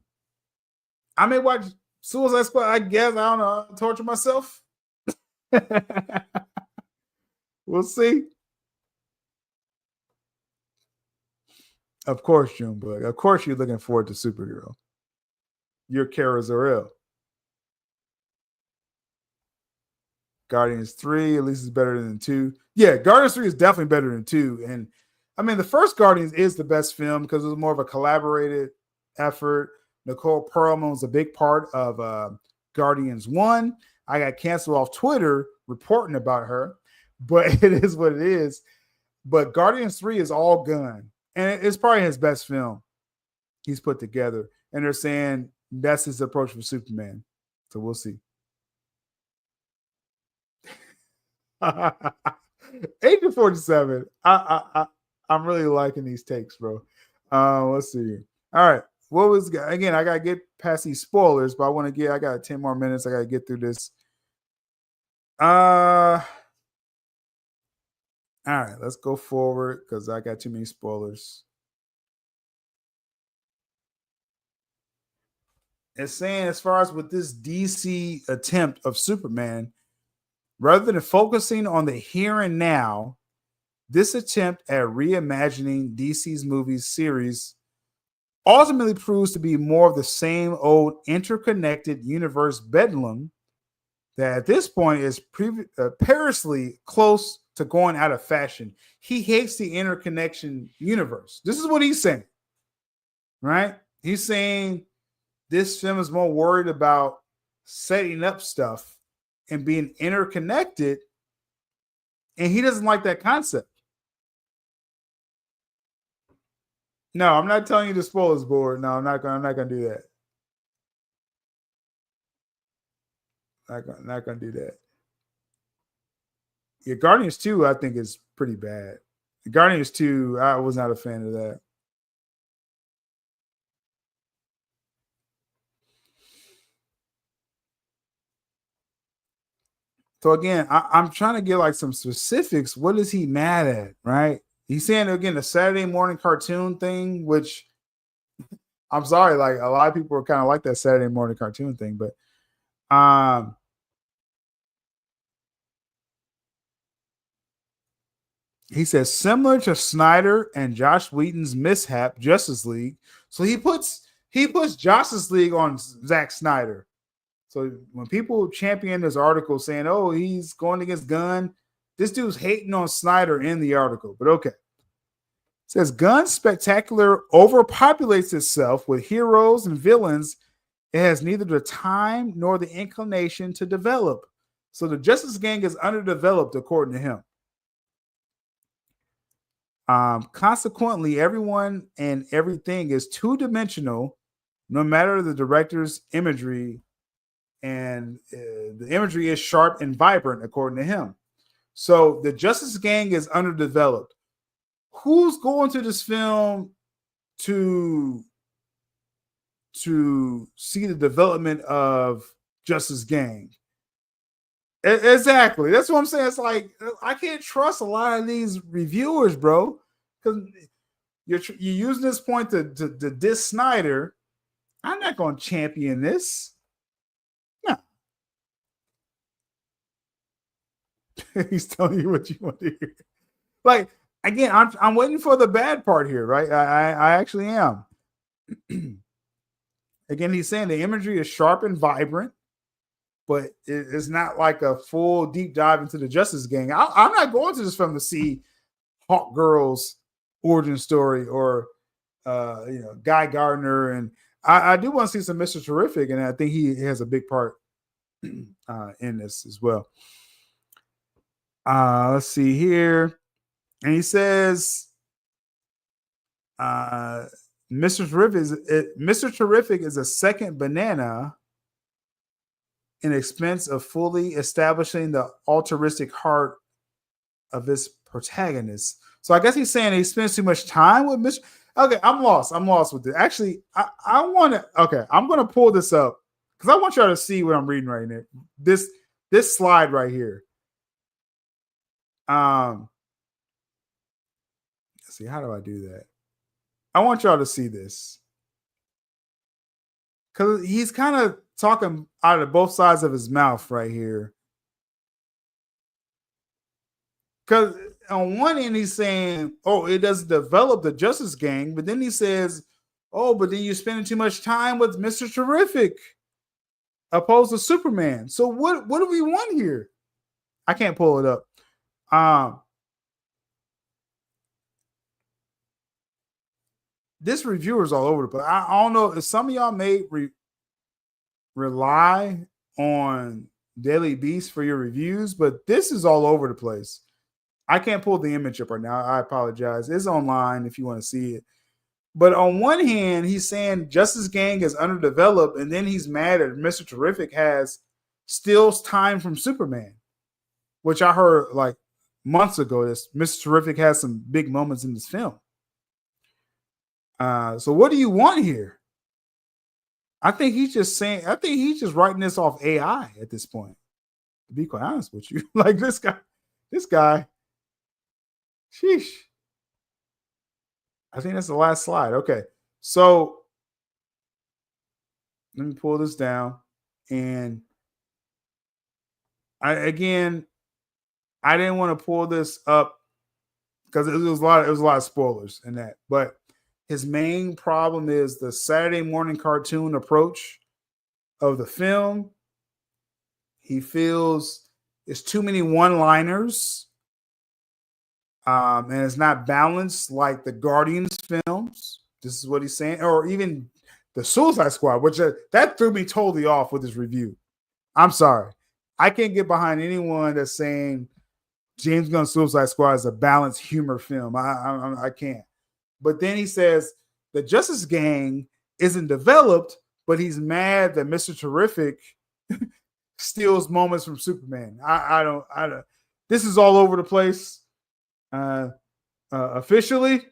may watch Suicide Squad, I guess. I don't know. Torture myself. We'll see. Of course, Junebug. Of course, you're looking forward to Superhero. You're Kara Zor-El. Guardians 3, at least, is better than 2. Yeah, Guardians 3 is definitely better than 2. And I mean, the first Guardians is the best film because it was more of a collaborated effort. Nicole Perlman was a big part of Guardians 1. I got canceled off Twitter reporting about her, but it is what it is. But Guardians 3 is all Gunn. And it's probably his best film he's put together. And they're saying that's his approach for Superman. So we'll see. 8-47. I'm really liking these takes, bro. Let's see. All right. What was again? I gotta get past these spoilers, but I got 10 more minutes. I gotta get through this. All right, let's go forward because I got too many spoilers. It's saying, as far as with this DC attempt of Superman, rather than focusing on the here and now, this attempt at reimagining DC's movies series ultimately proves to be more of the same old interconnected universe bedlam that at this point is perilously close to going out of fashion. He hates the interconnection universe. This is what he's saying, right? He's saying this film is more worried about setting up stuff and being interconnected, and he doesn't like that concept. No, I'm not telling you the spoilers board. No, I'm not gonna do that. Not gonna do that. Yeah, Guardians 2, I think, is pretty bad. Guardians 2, I was not a fan of that. So again, I'm trying to get like some specifics. What is he mad at, right? He's saying again the Saturday morning cartoon thing, which I'm sorry, like a lot of people are kind of like that Saturday morning cartoon thing, but he says similar to Snyder and Josh Whedon's mishap, Justice League. So he puts Justice League on Zack Snyder. So when people champion this article saying, "Oh, he's going against Gunn," this dude's hating on Snyder in the article. But okay, it says Gunn's spectacular overpopulates itself with heroes and villains. It has neither the time nor the inclination to develop. So the Justice Gang is underdeveloped, according to him. Consequently, everyone and everything is two-dimensional, no matter the director's imagery, and the imagery is sharp and vibrant, according to him. So the Justice Gang is underdeveloped. Who's going to this film to see the development of Justice Gang? Exactly. That's what I'm saying. It's like I can't trust a lot of these reviewers, bro, because you're using this point to diss Snyder. I'm not going to champion this. No, He's telling you what you want to hear. Like again, I'm waiting for the bad part here, right? I actually am. Again, he's saying the imagery is sharp and vibrant, but it's not like a full deep dive into the Justice Gang. I'm not going to this film to see Hawk Girl's origin story or Guy Gardner, and I do want to see some Mr. Terrific, and I think he has a big part in this as well. Let's see here, and he says, Mr. Terrific is a second banana in expense of fully establishing the altruistic heart of his protagonist. So I guess he's saying he spends too much time with Mr. Okay, I'm lost. I'm lost with it. Actually, I want to. Okay, I'm going to pull this up because I want y'all to see what I'm reading right now. This slide right here. Let's see, how do I do that? I want y'all to see this because he's kind of talking out of both sides of his mouth right here. Because on one end he's saying, "Oh, it doesn't develop the Justice Gang," but then he says, "Oh, but then you're spending too much time with Mr. Terrific, opposed to Superman." So what do we want here? I can't pull it up. This reviewer is all over the place. I don't know if some of y'all may rely on Daily Beast for your reviews, but this is all over the place. I can't pull the image up right now. I apologize. It's online if you want to see it. But on one hand, he's saying Justice Gang is underdeveloped, and then he's mad that Mr. Terrific steals time from Superman, which I heard like months ago. This Mr. Terrific has some big moments in this film. So what do you want here? I think he's just writing this off AI at this point. To be quite honest with you, like this guy. Sheesh. I think that's the last slide. Okay. So let me pull this down. And I didn't want to pull this up because it was a lot of spoilers in that. But his main problem is the Saturday morning cartoon approach of the film. He feels it's too many one-liners. And it's not balanced like the Guardians films. This is what he's saying. Or even the Suicide Squad, which that threw me totally off with his review. I'm sorry. I can't get behind anyone that's saying James Gunn's Suicide Squad is a balanced humor film. I can't. But then he says the Justice Gang isn't developed, but he's mad that Mr. Terrific steals moments from Superman. I don't. This is all over the place. Officially.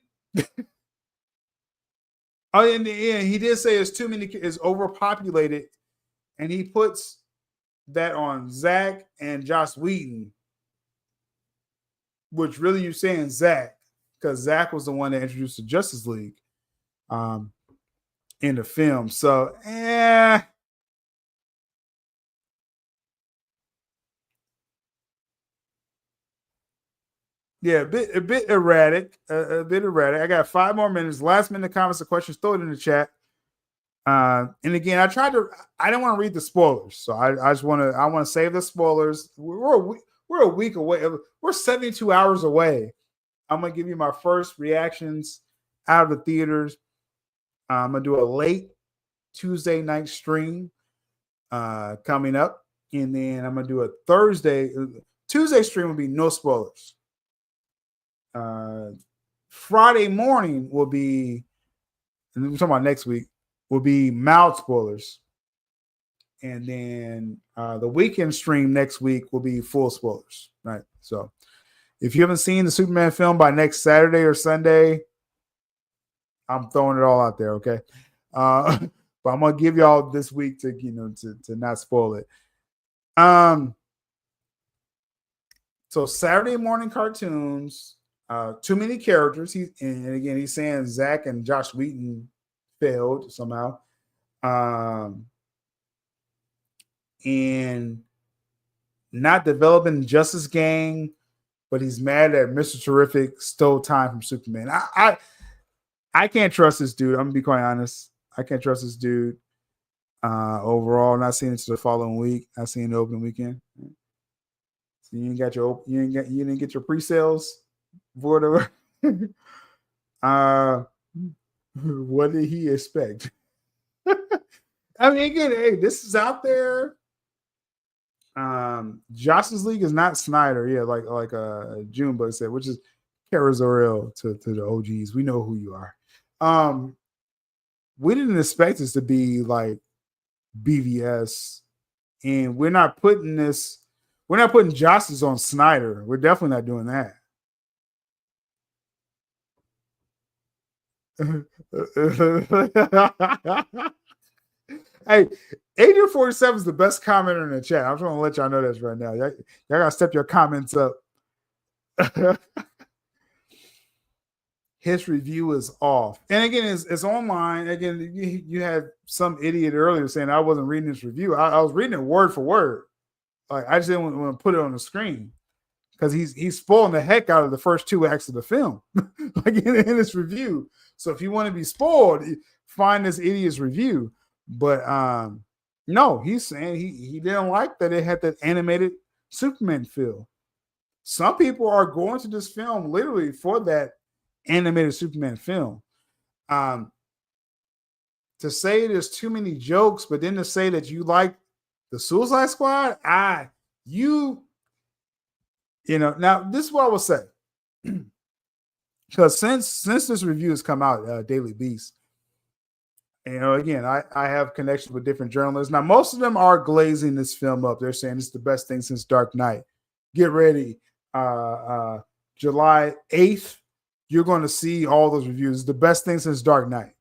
Oh, in the end, he did say it's too many, is overpopulated, and he puts that on Zach and Joss Whedon, which really you're saying Zach, because Zach was the one that introduced the Justice League in the film. So, yeah, a bit erratic, a bit erratic. I got 5 more minutes. Last minute comments or questions, throw it in the chat. And again, I didn't want to read the spoilers, so I want to save the spoilers. We're a week away. We're 72 hours away. I'm gonna give you my first reactions out of the theaters. I'm gonna do a late Tuesday night stream coming up, and then I'm gonna do a Tuesday stream will be no spoilers. Friday morning will be, and we're talking about next week, will be mild spoilers. And then the weekend stream next week will be full spoilers, right? So if you haven't seen the Superman film by next Saturday or Sunday, I'm throwing it all out there, okay? But I'm gonna give y'all this week to not spoil it. So Saturday morning cartoons. Too many characters. And again, he's saying Zach and Joss Whedon failed somehow. And not developing Justice Gang, but he's mad that Mr. Terrific stole time from Superman. I can't trust this dude. I'm gonna be quite honest. I can't trust this dude. Overall, not seeing it to the following week. Not seeing the opening weekend. So you didn't get your pre-sales for the. What did he expect? I mean, again, hey, this is out there. Justice League is not Snyder, yeah, like Junebug said, which is Kara Zor-El to the OGs. We know who you are. We didn't expect this to be like BVS, and we're not putting Justice on Snyder. We're definitely not doing that. Hey, Adrian 47 is the best commenter in the chat. I'm trying to let y'all know this right now. Y'all gotta step your comments up. His review is off. And again, it's online. Again, you had some idiot earlier saying I wasn't reading this review. I was reading it word for word. Like I just didn't want to put it on the screen because he's spoiling the heck out of the first 2 acts of the film, like in this review. So if you want to be spoiled, find this idiot's review. But no, he's saying he didn't like that it had that animated Superman feel. Some people are going to this film literally for that animated Superman film. To say there's too many jokes, but then to say that you like the Suicide Squad, now this is what I will say. Because since this review has come out, Daily Beast, again, I have connections with different journalists. Now, most of them are glazing this film up. They're saying it's the best thing since Dark Knight. Get ready. July 8th, you're going to see all those reviews. It's the best thing since Dark Knight.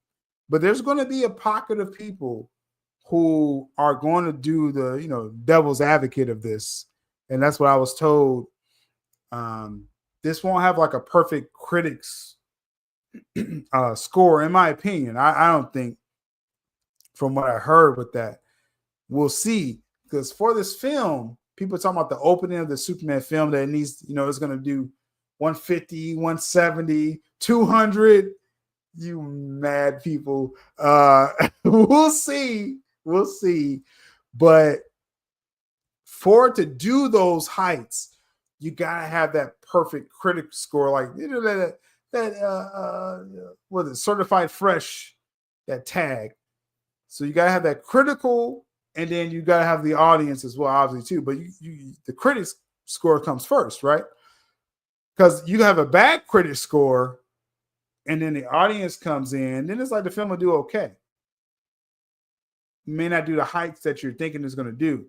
But there's going to be a pocket of people who are going to do the, devil's advocate of this. And that's what I was told. This won't have like a perfect critics score, in my opinion. I don't think, from what I heard with that, we'll see. Because for this film, people are talking about the opening of the Superman film that it needs, it's going to do 150, 170, 200. You mad people. We'll see. We'll see. But for it to do those heights, you gotta have that perfect critic score, like what is it, certified fresh, that tag. So you gotta have that critical, and then you gotta have the audience as well, obviously too. But the critics score comes first, right? Because you have a bad critic score, and then the audience comes in, then it's like the film will do okay. You may not do the heights that you're thinking it's going to do.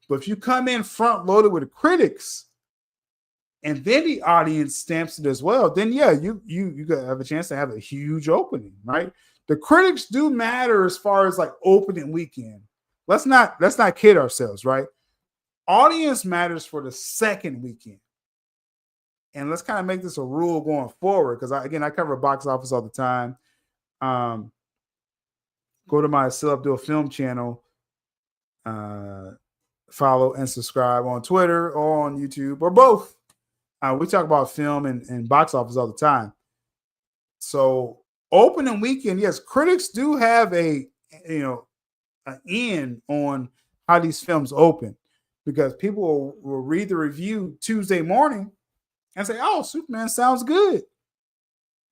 But if you come in front loaded with the critics, and then the audience stamps it as well, then yeah, you have a chance to have a huge opening, right? The critics do matter as far as like opening weekend. Let's not kid ourselves, right? Audience matters for the second weekend. And let's kind of make this a rule going forward, because I cover box office all the time. Go to my sylabdul film channel, follow and subscribe on Twitter or on YouTube or both. We talk about film and box office all the time. So opening weekend, yes, critics do have an end on how these films open, because people will read the review Tuesday morning and say, "Oh, Superman sounds good.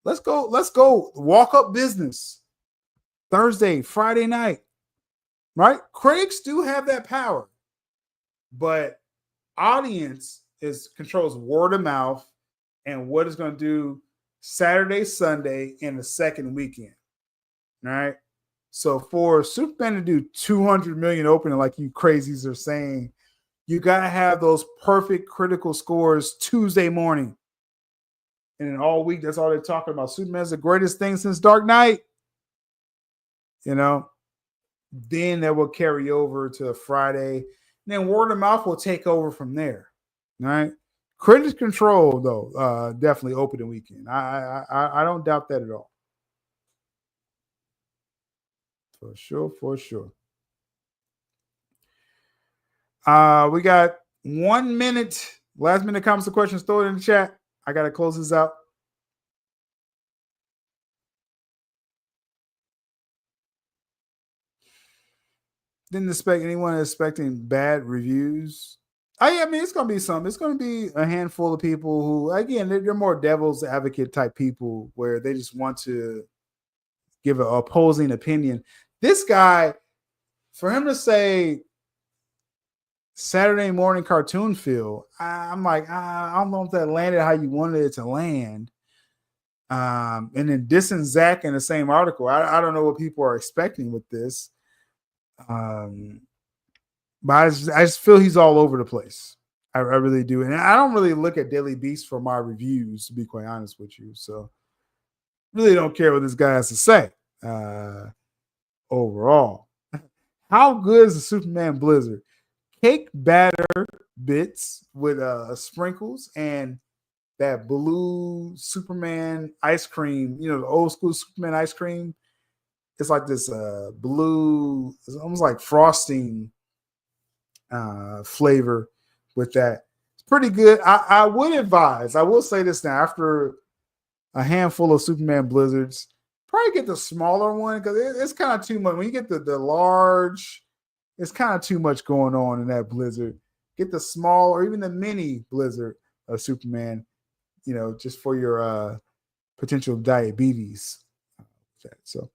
Let's go walk up business Thursday, Friday night." Right? Critics do have that power, but audience controls word of mouth and what it's going to do Saturday, Sunday, and the second weekend. All right. So for Superman to do 200 million opening, like you crazies are saying, you got to have those perfect critical scores Tuesday morning. And then all week, that's all they're talking about. Superman's the greatest thing since Dark Knight. Then that will carry over to Friday. And then word of mouth will take over from there. All right. Critics control, though, definitely opening weekend. I don't doubt that at all. For sure. We got 1 minute. Last minute comments or questions, throw it in the chat. I got to close this out. Didn't expect anyone expecting bad reviews. I mean, it's going to be some. It's going to be a handful of people who, again, they're more devil's advocate type people where they just want to give an opposing opinion. This guy, for him to say Saturday morning cartoon feel, I'm like, I don't know if that landed how you wanted it to land. And then dissing Zach in the same article. I don't know what people are expecting with this. But I just feel he's all over the place. I really do. And I don't really look at Daily Beast for my reviews, to be quite honest with you. So really don't care what this guy has to say overall. How good is the Superman Blizzard? Cake batter bits with sprinkles and that blue Superman ice cream, you know, the old school Superman ice cream. It's like this blue, it's almost like frosting flavor with that. It's pretty good. I would advise, I will say this now, after a handful of Superman Blizzards, probably get the smaller one because it's kind of too much. When you get the large, it's kind of too much going on in that Blizzard. Get the small or even the mini Blizzard of Superman, you know, just for your potential diabetes. So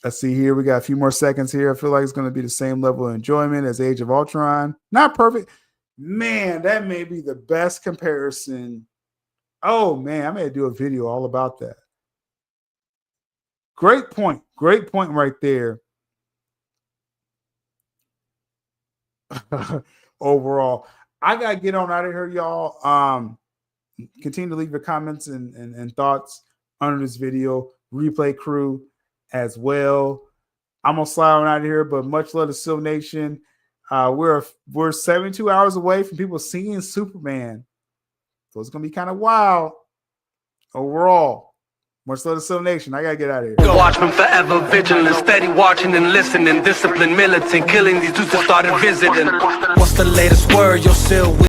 let's see here. We got a few more seconds here. I feel like it's going to be the same level of enjoyment as Age of Ultron. Not perfect. Man, that may be the best comparison. Oh, man, I may do a video all about that. Great point. Great point right there. Overall, I got to get on out of here, y'all. Continue to leave your comments and thoughts under this video. Replay crew as well. I'm gonna slide on out of here, but much love to Sil Nation. We're 72 hours away from people seeing Superman, so it's gonna be kind of wild overall. Much love to Sil Nation. I gotta get out of here. Watchmen forever vigilant, steady watching and listening, disciplined, militant, killing these dudes that started visiting. What's the latest word? You're still